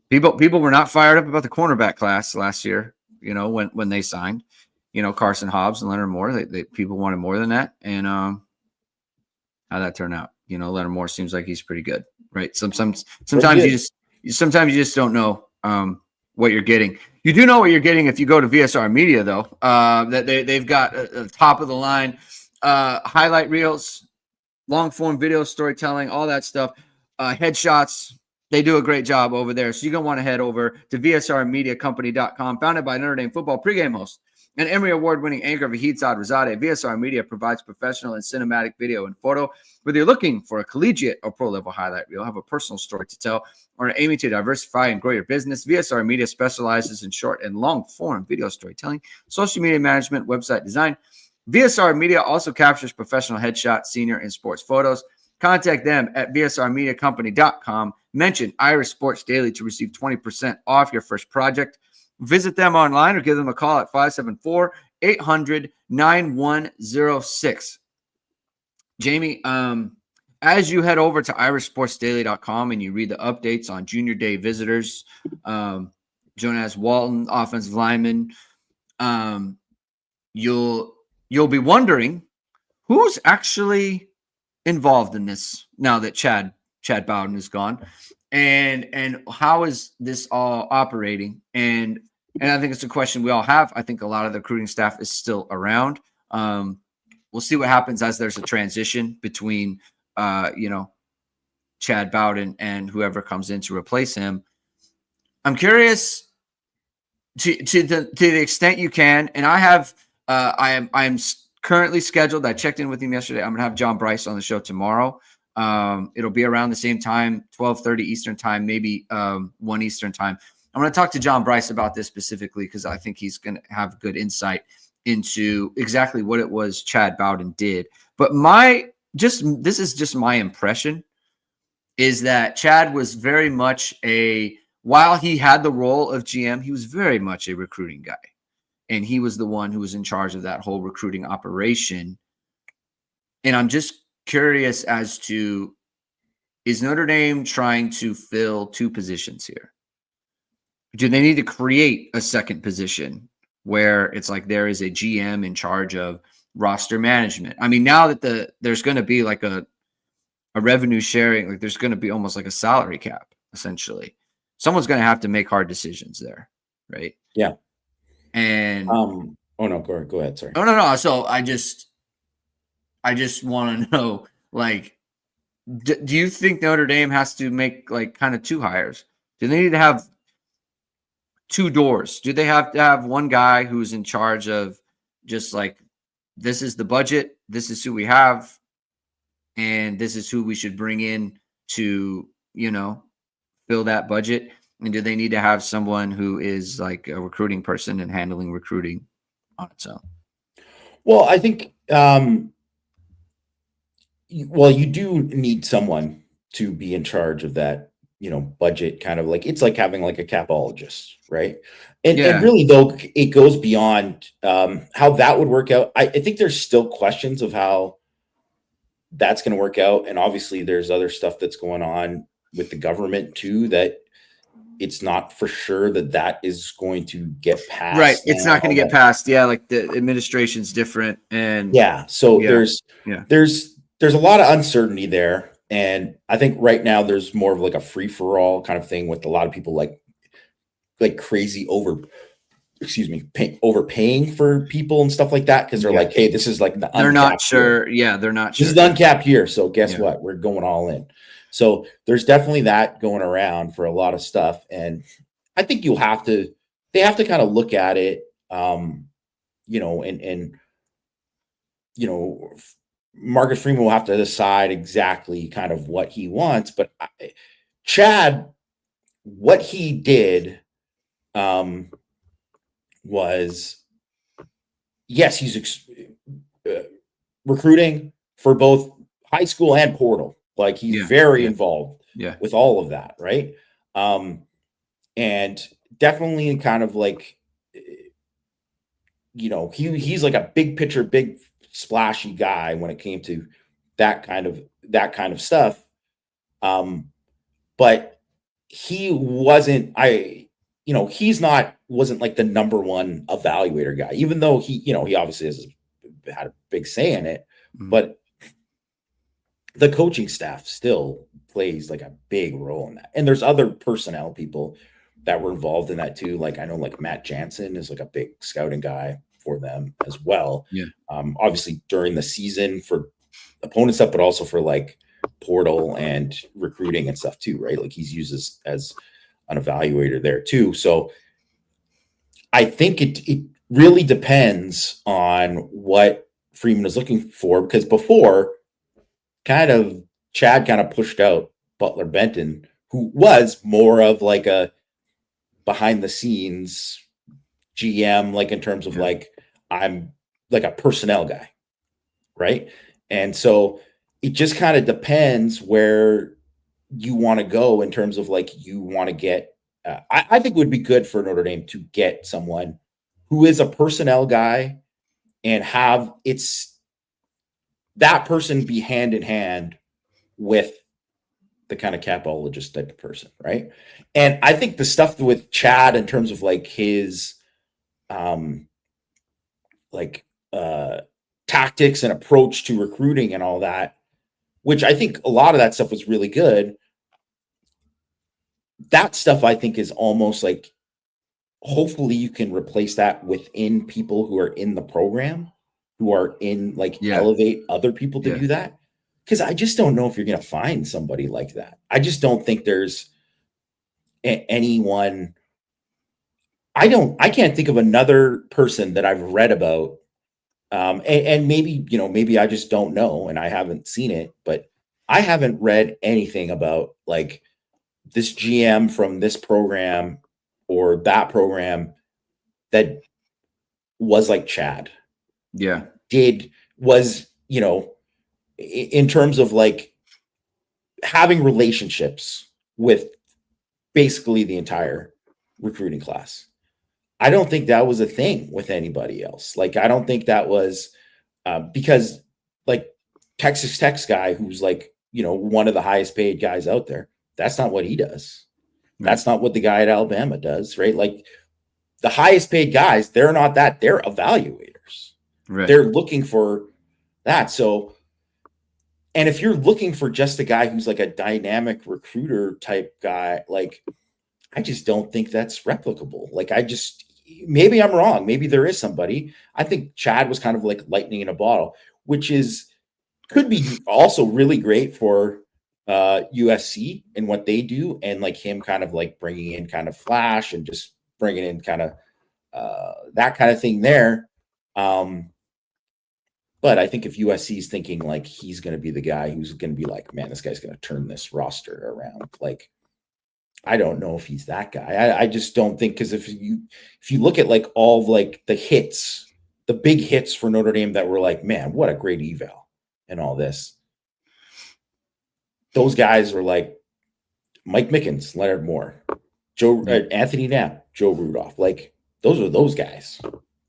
People were not fired up about the cornerback class last year, you know, when they signed, you know, Carson Hobbs and Leonard Moore. They people wanted more than that. And how'd that turn out? You know, Leonard Moore seems like he's pretty good, right? Sometimes you just don't know what you're getting. You do know what you're getting if you go to VSR Media, though. That they've got a top of the line highlight reels, long form video storytelling, all that stuff, headshots. They do a great job over there. So you're going to want to head over to VSRmediacompany.com, founded by Notre Dame football pregame host and Emory Award-winning anchor Vahid Sadrazadeh. VSR Media provides professional and cinematic video and photo. Whether you're looking for a collegiate or pro-level highlight reel, have a personal story to tell, or are aiming to diversify and grow your business, VSR Media specializes in short and long-form video storytelling, social media management, website design. VSR Media also captures professional headshots, senior, and sports photos. Contact them at VSRmediacompany.com. Mention Irish Sports Daily to receive 20% off your first project. Visit them online or give them a call at 574-800-9106. Jamie, as you head over to irishsportsdaily.com and you read the updates on junior day visitors, Jonas Walton, offensive lineman, you'll be wondering who's actually involved in this now that Chad Bowden is gone, and how is this all operating? And I think it's a question we all have. I think a lot of the recruiting staff is still around. We'll see what happens as there's a transition between, you know, Chad Bowden and whoever comes in to replace him. I'm curious to the extent you can, and I have, I am currently scheduled. I checked in with him yesterday. I'm gonna have John Bryce on the show tomorrow. It'll be around the same time, 12:30 Eastern time, maybe 1 Eastern time. I'm going to talk to John Bryce about this specifically because I think he's going to have good insight into exactly what it was Chad Bowden did. But this is just my impression, is that Chad was very much while he had the role of GM, he was very much a recruiting guy. And he was the one who was in charge of that whole recruiting operation. And I'm just curious as to, is Notre Dame trying to fill two positions here? Do they need to create a second position where it's like there is a GM in charge of roster management? I mean, now that there's going to be like a revenue sharing, like there's going to be almost like a salary cap, essentially. Someone's going to have to make hard decisions there, right? Yeah. And oh no, go ahead. Sorry. No. So I just want to know, like, do you think Notre Dame has to make like kind of two hires? Do they need to have two doors? Do they have to have one guy who's in charge of just like, this is the budget, this is who we have, and this is who we should bring in to, fill that budget? And do they need to have someone who is like a recruiting person and handling recruiting on its own? Well, I think, you do need someone to be in charge of that, budget, kind of like, it's like having like a capologist, right? And really, though, it goes beyond how that would work out. I think there's still questions of how that's going to work out. And obviously there's other stuff that's going on with the government too, that it's not for sure that is going to get passed. Right. It's not going to get passed. Yeah. Like the administration's different. And so there's a lot of uncertainty there. And I think right now there's more of like a free for all kind of thing with a lot of people like crazy overpaying for people and stuff like that. Cause they're like, hey, this is like they're not sure. Yeah. They're not sure. This is the uncapped year. So guess what? We're going all in. So there's definitely that going around for a lot of stuff. And I think they have to kind of look at it, Marcus Freeman will have to decide exactly kind of what he wants. But Chad, what he did was, yes, he's recruiting for both high school and portal. Like he's very involved with all of that. Right. And definitely kind of like, he's like a big picture, big splashy guy when it came to that kind of stuff. But he wasn't like the number one evaluator guy, even though he obviously had a big say in it, but the coaching staff still plays like a big role in that. And there's other personnel people that were involved in that too. Like I know like Matt Jansen is like a big scouting guy for them as well. Yeah. Obviously during the season for opponent stuff, but also for like portal and recruiting and stuff too, right? Like he's used as an evaluator there too. So I think it really depends on what Freeman is looking for, because before Chad kind of pushed out Butler Benton, who was more of like a behind the scenes GM, like in terms of like, I'm like a personnel guy. Right. And so it just kind of depends where you want to go in terms of like, you want to get, I think it would be good for Notre Dame to get someone who is a personnel guy and have that person be hand in hand with the kind of capologist type of person. Right. And I think the stuff with Chad in terms of like his, tactics and approach to recruiting and all that, which I think a lot of that stuff was really good. That stuff I think is almost like, hopefully you can replace that within people who are in the program, who are in elevate other people to do that. Cause I just don't know if you're going to find somebody like that. I just don't think there's anyone. I can't think of another person that I've read about. And maybe, maybe I just don't know and I haven't seen it, but I haven't read anything about like this GM from this program or that program that was like Chad. Yeah. Was, in terms of like having relationships with basically the entire recruiting class. I don't think that was a thing with anybody else. Like, I don't think that was because like Texas Tech's guy, who's like, one of the highest paid guys out there, that's not what he does. That's not what the guy at Alabama does, right? Like, the highest paid guys, they're not that, they're evaluators. Right. They're looking for that. So, and if you're looking for just a guy who's like a dynamic recruiter type guy, like, I just don't think that's replicable. Like, maybe I'm wrong. Maybe there is somebody. I think Chad was kind of like lightning in a bottle, which could be also really great for USC and what they do. And like him kind of like bringing in kind of flash and just bringing in kind of that kind of thing there. But I think if USC is thinking like he's going to be the guy who's going to be like, man, this guy's going to turn this roster around. Like, I don't know if he's that guy. I just don't think, because if you look at like all of like the big hits for Notre Dame that were like, man, what a great eval and all this. Those guys were like Mike Mickens, Leonard Moore, Anthony Knapp, Joe Rudolph. Like, those are those guys.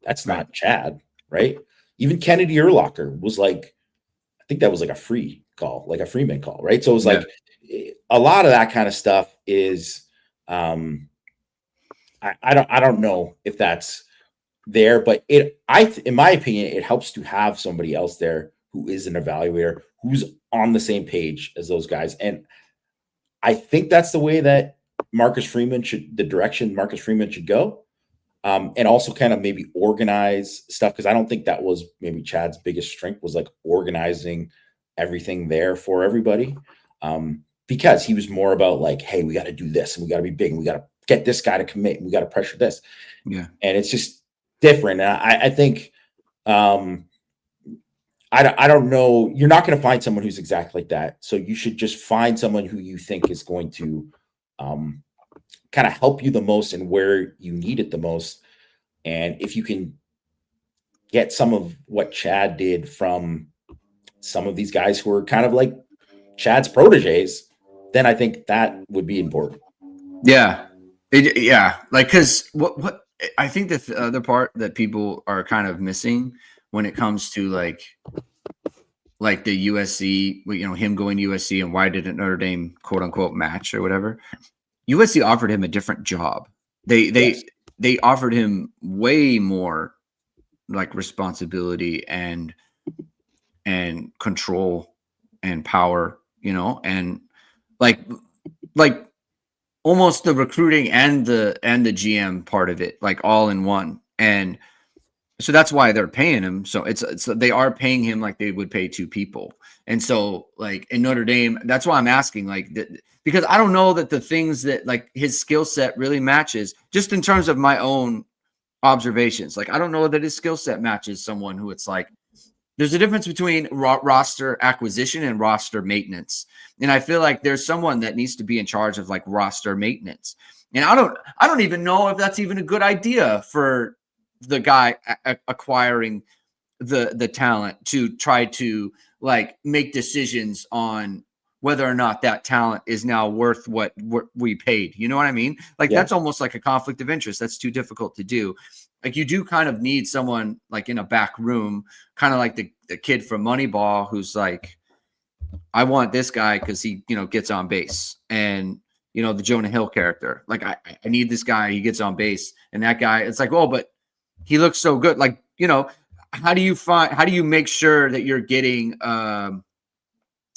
That's not Chad, right? Even Kennedy Urlacher was like, I think that was like a free call, like a Freeman call, right? So it was like a lot of that kind of stuff is, I don't know if that's there, but in my opinion, it helps to have somebody else there who is an evaluator, who's on the same page as those guys. And I think that's the way that the direction Marcus Freeman should go. And also kind of maybe organize stuff, because I don't think that was maybe Chad's biggest strength, was like organizing everything there for everybody. Because he was more about like, hey, we got to do this and we got to be big and we got to get this guy to commit and we got to pressure this. Yeah. And it's just different. And I think I don't know. You're not going to find someone who's exactly like that. So you should just find someone who you think is going to kind of help you the most and where you need it the most. And if you can get some of what Chad did from some of these guys who are kind of like Chad's proteges, then I think that would be important. Yeah. Like, because what I think that the other part that people are kind of missing when it comes to like the USC, him going to USC and why didn't Notre Dame quote unquote match or whatever. USC offered him a different job. They offered him way more like responsibility and control and power, and like almost the recruiting and the GM part of it, like all in one. And so that's why they're paying him. So they are paying him like they would pay two people. And so like in Notre Dame, that's why I'm asking, like, because I don't know that the things that like his skill set really matches, just in terms of my own observations. Like, I don't know that his skill set matches someone who it's like, there's a difference between roster acquisition and roster maintenance. And I feel like there's someone that needs to be in charge of like roster maintenance. And I don't even know if that's even a good idea for the guy acquiring the talent to try to like make decisions on whether or not that talent is now worth what we paid. You know what I mean? Like, that's almost like a conflict of interest. That's too difficult to do. Like, you do kind of need someone like in a back room, kind of like the kid from Moneyball, who's like, I want this guy because he, gets on base. And, the Jonah Hill character, like, I need this guy. He gets on base. And that guy, it's like, oh, but he looks so good. Like, how do you make sure that you're getting,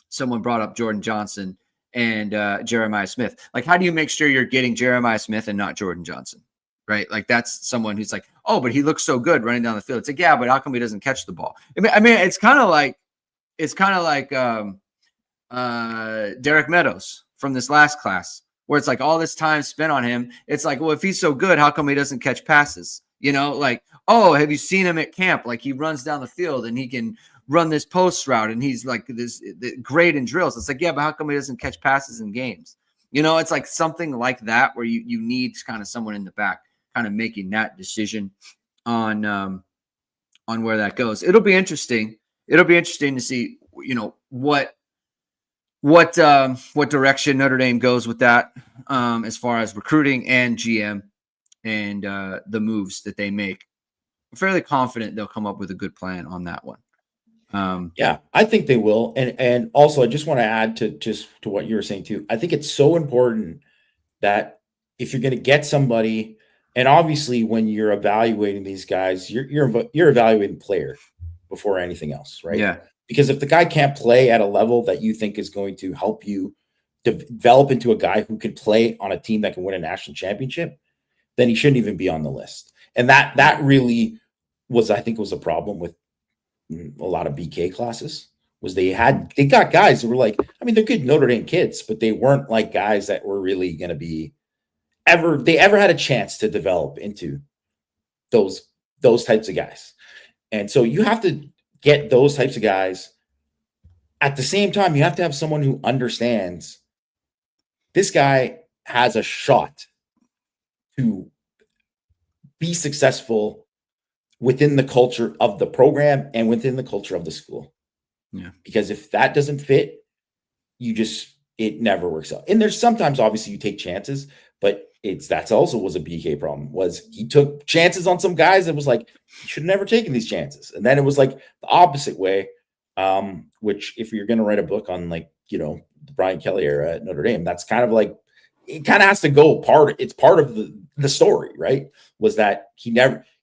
someone brought up Jordan Johnson and Jeremiah Smith. Like, how do you make sure you're getting Jeremiah Smith and not Jordan Johnson? Right? Like, that's someone who's like, oh, but he looks so good running down the field. It's like, yeah, but how come he doesn't catch the ball? I mean, it's kind of like Derek Meadows from this last class, where it's like all this time spent on him. It's like, well, if he's so good, how come he doesn't catch passes? Like, oh, have you seen him at camp? Like, he runs down the field and he can run this post route and he's like this great in drills. It's like, yeah, but how come he doesn't catch passes in games? It's like something like that where you need kind of someone in the back kind of making that decision on where that goes. It'll be interesting. It'll be interesting to see, what direction Notre Dame goes with that, as far as recruiting and GM and the moves that they make. I'm fairly confident they'll come up with a good plan on that one. Yeah, I think they will. And also I just want to add to what you were saying too. I think it's so important that if you're going to get somebody, and obviously when you're evaluating these guys, you're evaluating player before anything else, right? Yeah. Because if the guy can't play at a level that you think is going to help you develop into a guy who can play on a team that can win a national championship, then he shouldn't even be on the list. And that really was, I think, was a problem with a lot of BK classes. Was they got guys that were like, I mean, they're good Notre Dame kids, but they weren't like guys that were really going to be ever had a chance to develop into those types of guys. And so you have to get those types of guys. At the same time, you have to have someone who understands this guy has a shot to be successful within the culture of the program and within the culture of the school. Yeah. Because if that doesn't fit, it never works out. And there's sometimes obviously you take chances, but that's also was a BK problem, was he took chances on some guys that was like, he should have never taken these chances. And then it was like the opposite way, which if you're going to write a book on like, the Brian Kelly era at Notre Dame, that's kind of like, it kind of has to go it's part of the story, right? Was that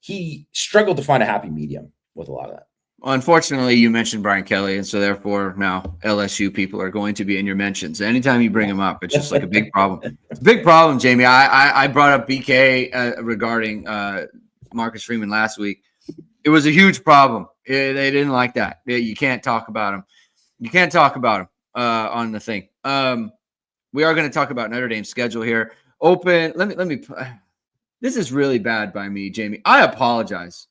he struggled to find a happy medium with a lot of that. Unfortunately, you mentioned Brian Kelly, and so therefore now LSU people are going to be in your mentions. Anytime you bring him up, it's just like a big problem. It's a big problem, Jamie. I brought up BK regarding Marcus Freeman last week. It was a huge problem. They didn't like that. You can't talk about him. You can't talk about him on the thing. We are going to talk about Notre Dame's schedule here. Open. Let me. This is really bad by me, Jamie. I apologize.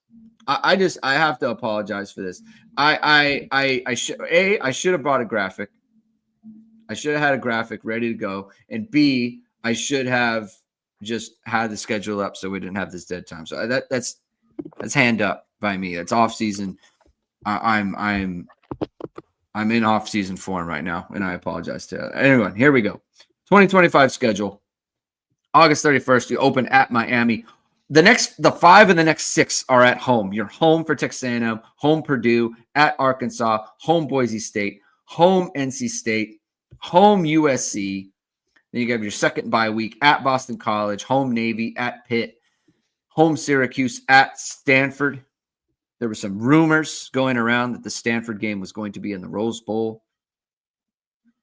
I have to apologize for this. I should have brought a graphic. I should have had a graphic ready to go. And B, I should have just had the schedule up so we didn't have this dead time. So that's hand up by me. That's off season. I'm in off season form right now, and I apologize to anyone. Here we go. 2025 schedule. August 31st, you open at Miami. The 5 and the next 6 are at home. You're home for Texas A&M, home Purdue, at Arkansas, home Boise State, home NC State, home USC. Then you have your second bye week at Boston College, home Navy, at Pitt, home Syracuse, at Stanford. There were some rumors going around that the Stanford game was going to be in the Rose Bowl.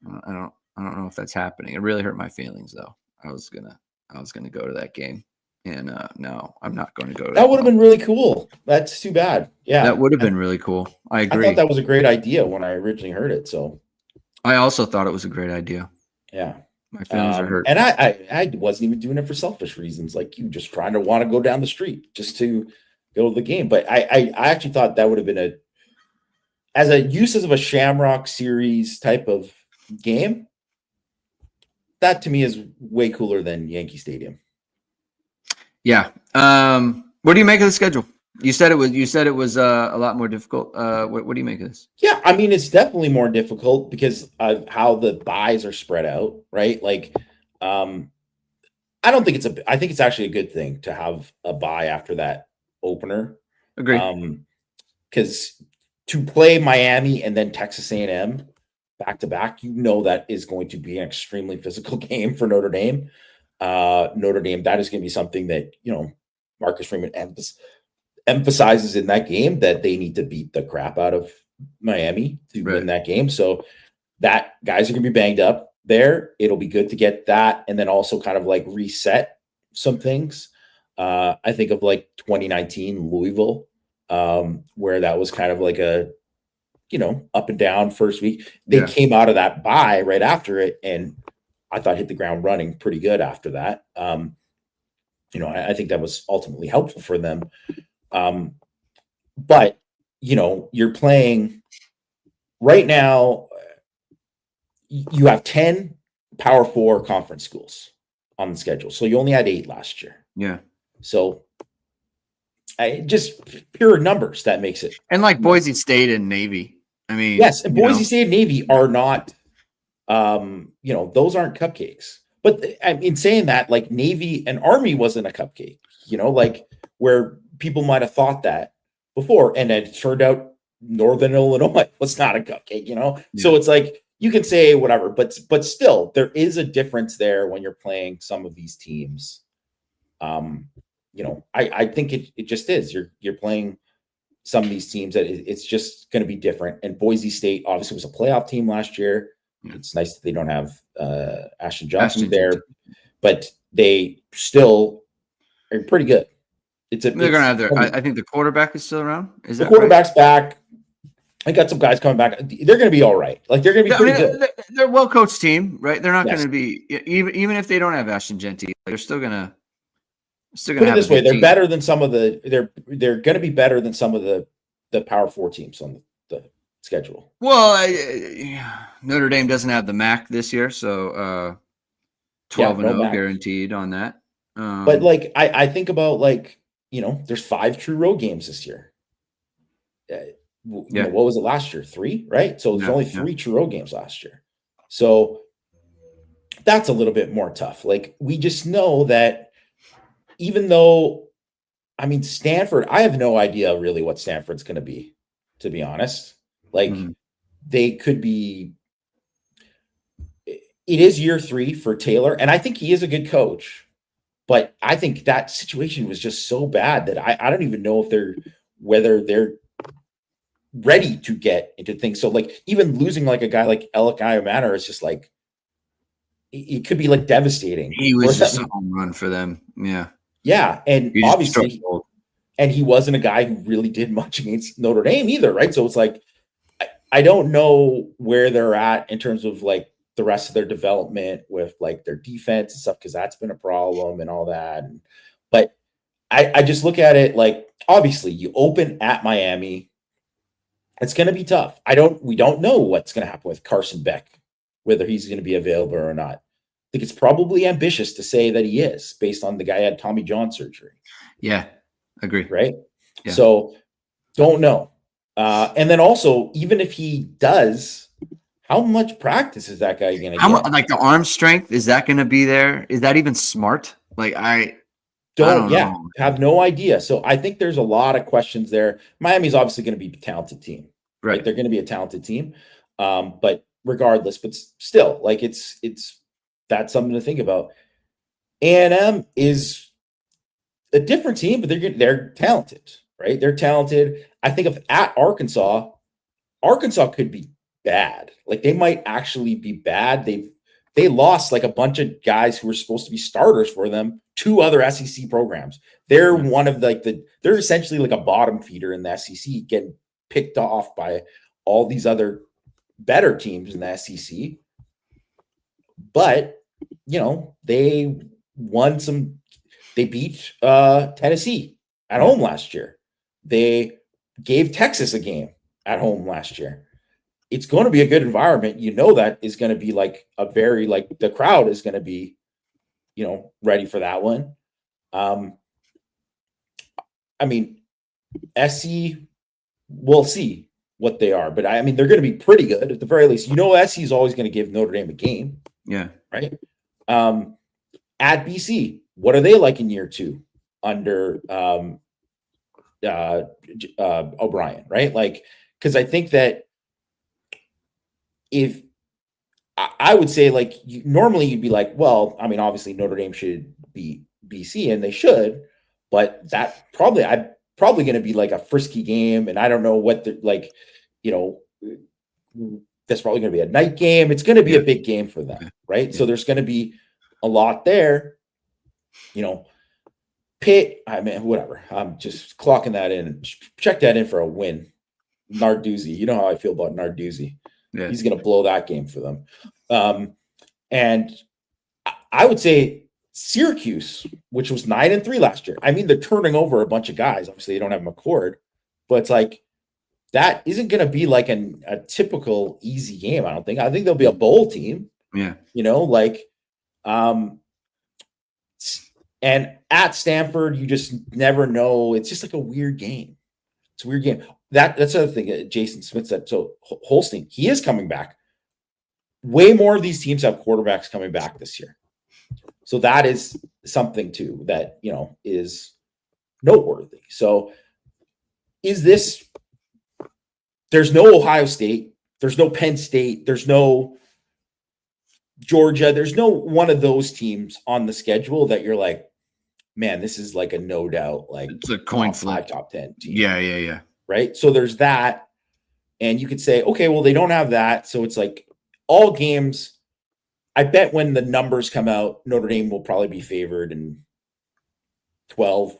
I don't know if that's happening. It really hurt my feelings though. I was gonna go to that game. And no, I'm not going to go to that. Would have been really cool. That's too bad. Yeah. That would have been really cool. I agree. I thought that was a great idea when I originally heard it. So I also thought it was a great idea. Yeah. My feelings are hurt. And I wasn't even doing it for selfish reasons, like you just trying to want to go down the street just to go to the game. But I actually thought that would have been as a uses of a Shamrock Series type of game. That to me is way cooler than Yankee Stadium. Yeah. What do you make of the schedule? You said it was a lot more difficult. What do you make of this? Yeah, I mean, it's definitely more difficult because of how the buys are spread out, right? Like, I think it's actually a good thing to have a buy after that opener. Agreed. Because to play Miami and then Texas A&M back to back, that is going to be an extremely physical game for Notre Dame. Notre Dame, that is going to be something that, Marcus Freeman emphasizes in that game, that they need to beat the crap out of Miami to win that game. So that guys are going to be banged up there. It'll be good to get that. And then also kind of like reset some things. I think of like 2019 Louisville, where that was kind of like a, up and down first week. They came out of that bye right after it, and I thought hit the ground running pretty good after that. I think that was ultimately helpful for them. But, you're playing right now, you have 10 Power 4 conference schools on the schedule. So you only had 8 last year. Yeah. So just pure numbers that makes it. And like Boise State and Navy. I mean, yes, and Boise State and Navy are not, those aren't cupcakes. But I mean, saying that, like Navy and Army wasn't a cupcake, like where people might have thought that before, and it turned out Northern Illinois was not a cupcake, Yeah. So it's like you can say whatever, but still, there is a difference there when you're playing some of these teams. I think it just is. You're playing some of these teams that it's just going to be different. And Boise State obviously was a playoff team last year. It's nice that they don't have Ashton Johnson there, but they still are pretty good. They're going to have I think the quarterback is still around. Is the that quarterback's back? I got some guys coming back. They're going to be all right. Like they're going to be pretty good. They're a well-coached team, right? They're not going to be even if they don't have Ashton Genty, they're still going to. Put it this way: they're better than some of the. They're going to be better than some of the Power 4 teams on the schedule. Well, Notre Dame doesn't have the MAC this year, so 12-0 guaranteed on that. But like I think about there's 5 true road games this year. What was it last year? 3, right? So there's only 3 true road games last year. So that's a little bit more tough. Like we just know that. Even though, I mean, Stanford, I have no idea really what Stanford's going to be, to be honest. Like, they could be. It is year 3 for Taylor, and I think he is a good coach. But I think that situation was just so bad that I don't even know whether they're ready to get into things. So, like, even losing like a guy like Alec Iomana is just like, it could be like devastating. He was just a home run for them. Yeah. Yeah, and obviously, and he wasn't a guy who really did much against Notre Dame either, right? So it's like, I don't know where they're at in terms of like the rest of their development with like their defense and stuff, because that's been a problem and all that. But I just look at it like, obviously, you open at Miami, it's going to be tough. We don't know what's going to happen with Carson Beck, whether he's going to be available or not. I think it's probably ambitious to say that he is based on the guy who had Tommy John surgery. Yeah, agree. Right? Yeah. So don't know. And then also, even if he does, how much practice is that guy going to get? Like the arm strength, is that going to be there? Is that even smart? Like I don't know. Have no idea. So I think there's a lot of questions there. Miami's obviously going to be a talented team. Right? They're going to be a talented team. But regardless, but still, like it's that's something to think about. A&M is a different team, but they're talented, right? They're talented. I think at Arkansas could be bad. Like they might actually be bad. They lost like a bunch of guys who were supposed to be starters for them, 2 other SEC programs. They're one of they're essentially like a bottom feeder in the SEC, getting picked off by all these other better teams in the SEC. But they beat Tennessee at home last year. They gave Texas a game at home last year. It's going to be a good environment. That is going to be like a very, like the crowd is going to be, ready for that one. I mean, SC, we'll see what they are, but I mean, they're going to be pretty good at the very least. SC is always going to give Notre Dame a game. Yeah. Right. At BC, what are they like in year 2 under O'Brien? Right. Like, because I think that if I would say like normally you'd be like, well, I mean, obviously Notre Dame should be BC and they should, but that probably going to be like a frisky game. And I don't know what that's probably going to be a night game. It's going to be a big game for them. Right. So there's going to be a lot there, Pitt. I mean, whatever. I'm just clocking that in. Check that in for a win. Narduzzi. You know how I feel about Narduzzi. Yeah. He's going to blow that game for them. And I would say Syracuse, which was 9-3 last year. I mean, they're turning over a bunch of guys. Obviously, they don't have McCord, but it's like that isn't going to be like a typical easy game. I don't think. I think there'll be a bowl team. Yeah. Like, and at Stanford, you just never know. It's just like a weird game. It's a weird game. That's the other thing. Jason Smith said. So Holstein, he is coming back. Way more of these teams have quarterbacks coming back this year. So that is something too that, is noteworthy. So is this, there's no Ohio State, there's no Penn State, there's no Georgia, there's no one of those teams on the schedule that you're like, man, this is like a no doubt, like it's a coin flip, top 10 team. Yeah. Right. So there's that. And you could say, okay, well, they don't have that. So it's like all games. I bet when the numbers come out, Notre Dame will probably be favored in 12,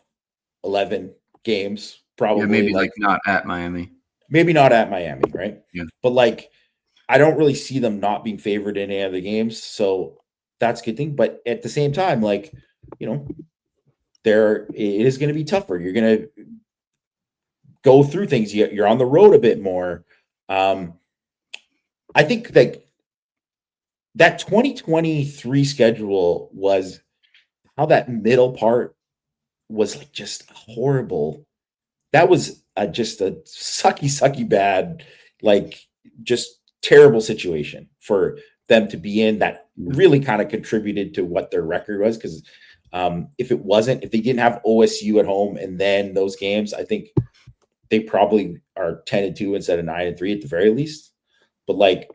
11 games. Probably maybe like not at Miami. Maybe not at Miami, right? Yeah. But like, I don't really see them not being favored in any of the games. So that's a good thing. But at the same time, like, it is going to be tougher. You're going to go through things. You're on the road a bit more. I think that 2023 schedule was how that middle part was like just horrible. That was just a sucky bad, like just terrible situation for them to be in. That really kind of contributed to what their record was. Because if they didn't have OSU at home and then those games, I think they probably are 10-2 instead of 9-3 at the very least. But like,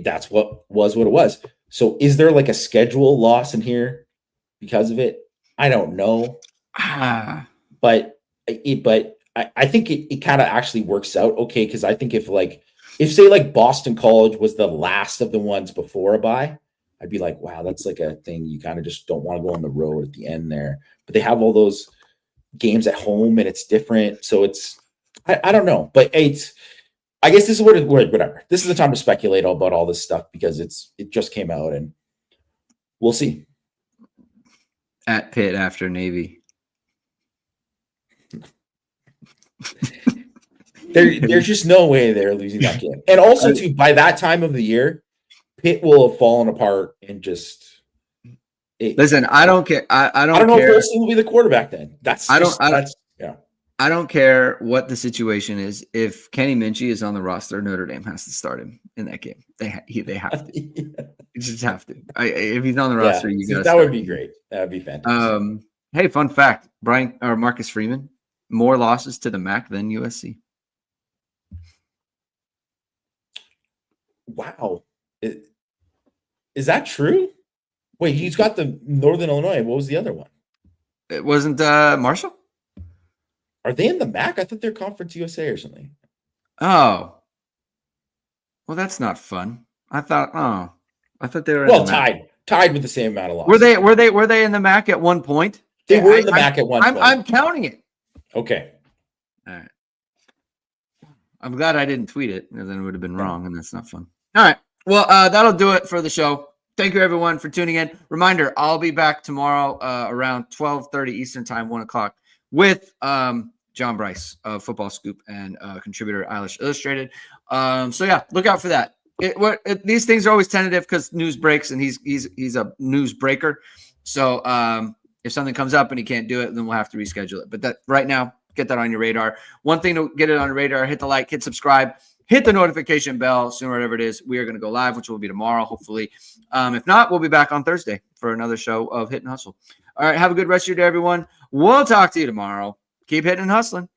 that's what it was. So is there like a schedule loss in here because of it? I don't know. But I think it kind of actually works out okay. Because I think if say like Boston College was the last of the ones before a bye, I'd be like, wow, that's like a thing you kind of just don't want to go on the road at the end there. But they have all those games at home and it's different. So it's, I don't know, but I guess this is whatever. This is the time to speculate about all this stuff because it just came out and we'll see. At Pitt after Navy. There's just no way they're losing that game. And also too, by that time of the year, Pitt will have fallen apart and just listen. I don't care. I don't know care. if Wilson will be the quarterback then. I don't care what the situation is. If Kenny Minchie is on the roster, Notre Dame has to start him in that game. They have to. You just have to. If he's on the roster, you got. That would be great. That would be fantastic. Hey, fun fact: Marcus Freeman, more losses to the MAC than USC. Wow, is that true? Wait, he's got the Northern Illinois. What was the other one? It wasn't Marshall. Are they in the MAC? I thought they're Conference USA or something. Oh, well, that's not fun. I thought they were tied with the same amount of losses. Were they in the MAC at one point? They were in the MAC at one point. I'm counting it. Okay. All right. I'm glad I didn't tweet it, and then it would have been wrong, and that's not fun. All right. Well, that'll do it for the show. Thank you, everyone, for tuning in. Reminder, I'll be back tomorrow around 12:30 Eastern Time, 1 o'clock, with John Bryce of Football Scoop and contributor Eilish Illustrated. So, yeah, look out for that. These things are always tentative because news breaks, and he's a news breaker. So if something comes up and he can't do it, then we'll have to reschedule it. But that right now, get that on your radar. One thing to get it on your radar, hit the like, hit subscribe, hit the notification bell sooner, whatever it is. We are going to go live, which will be tomorrow, hopefully. If not, we'll be back on Thursday for another show of Hit and Hustle. All right, have a good rest of your day, everyone. We'll talk to you tomorrow. Keep hitting and hustling.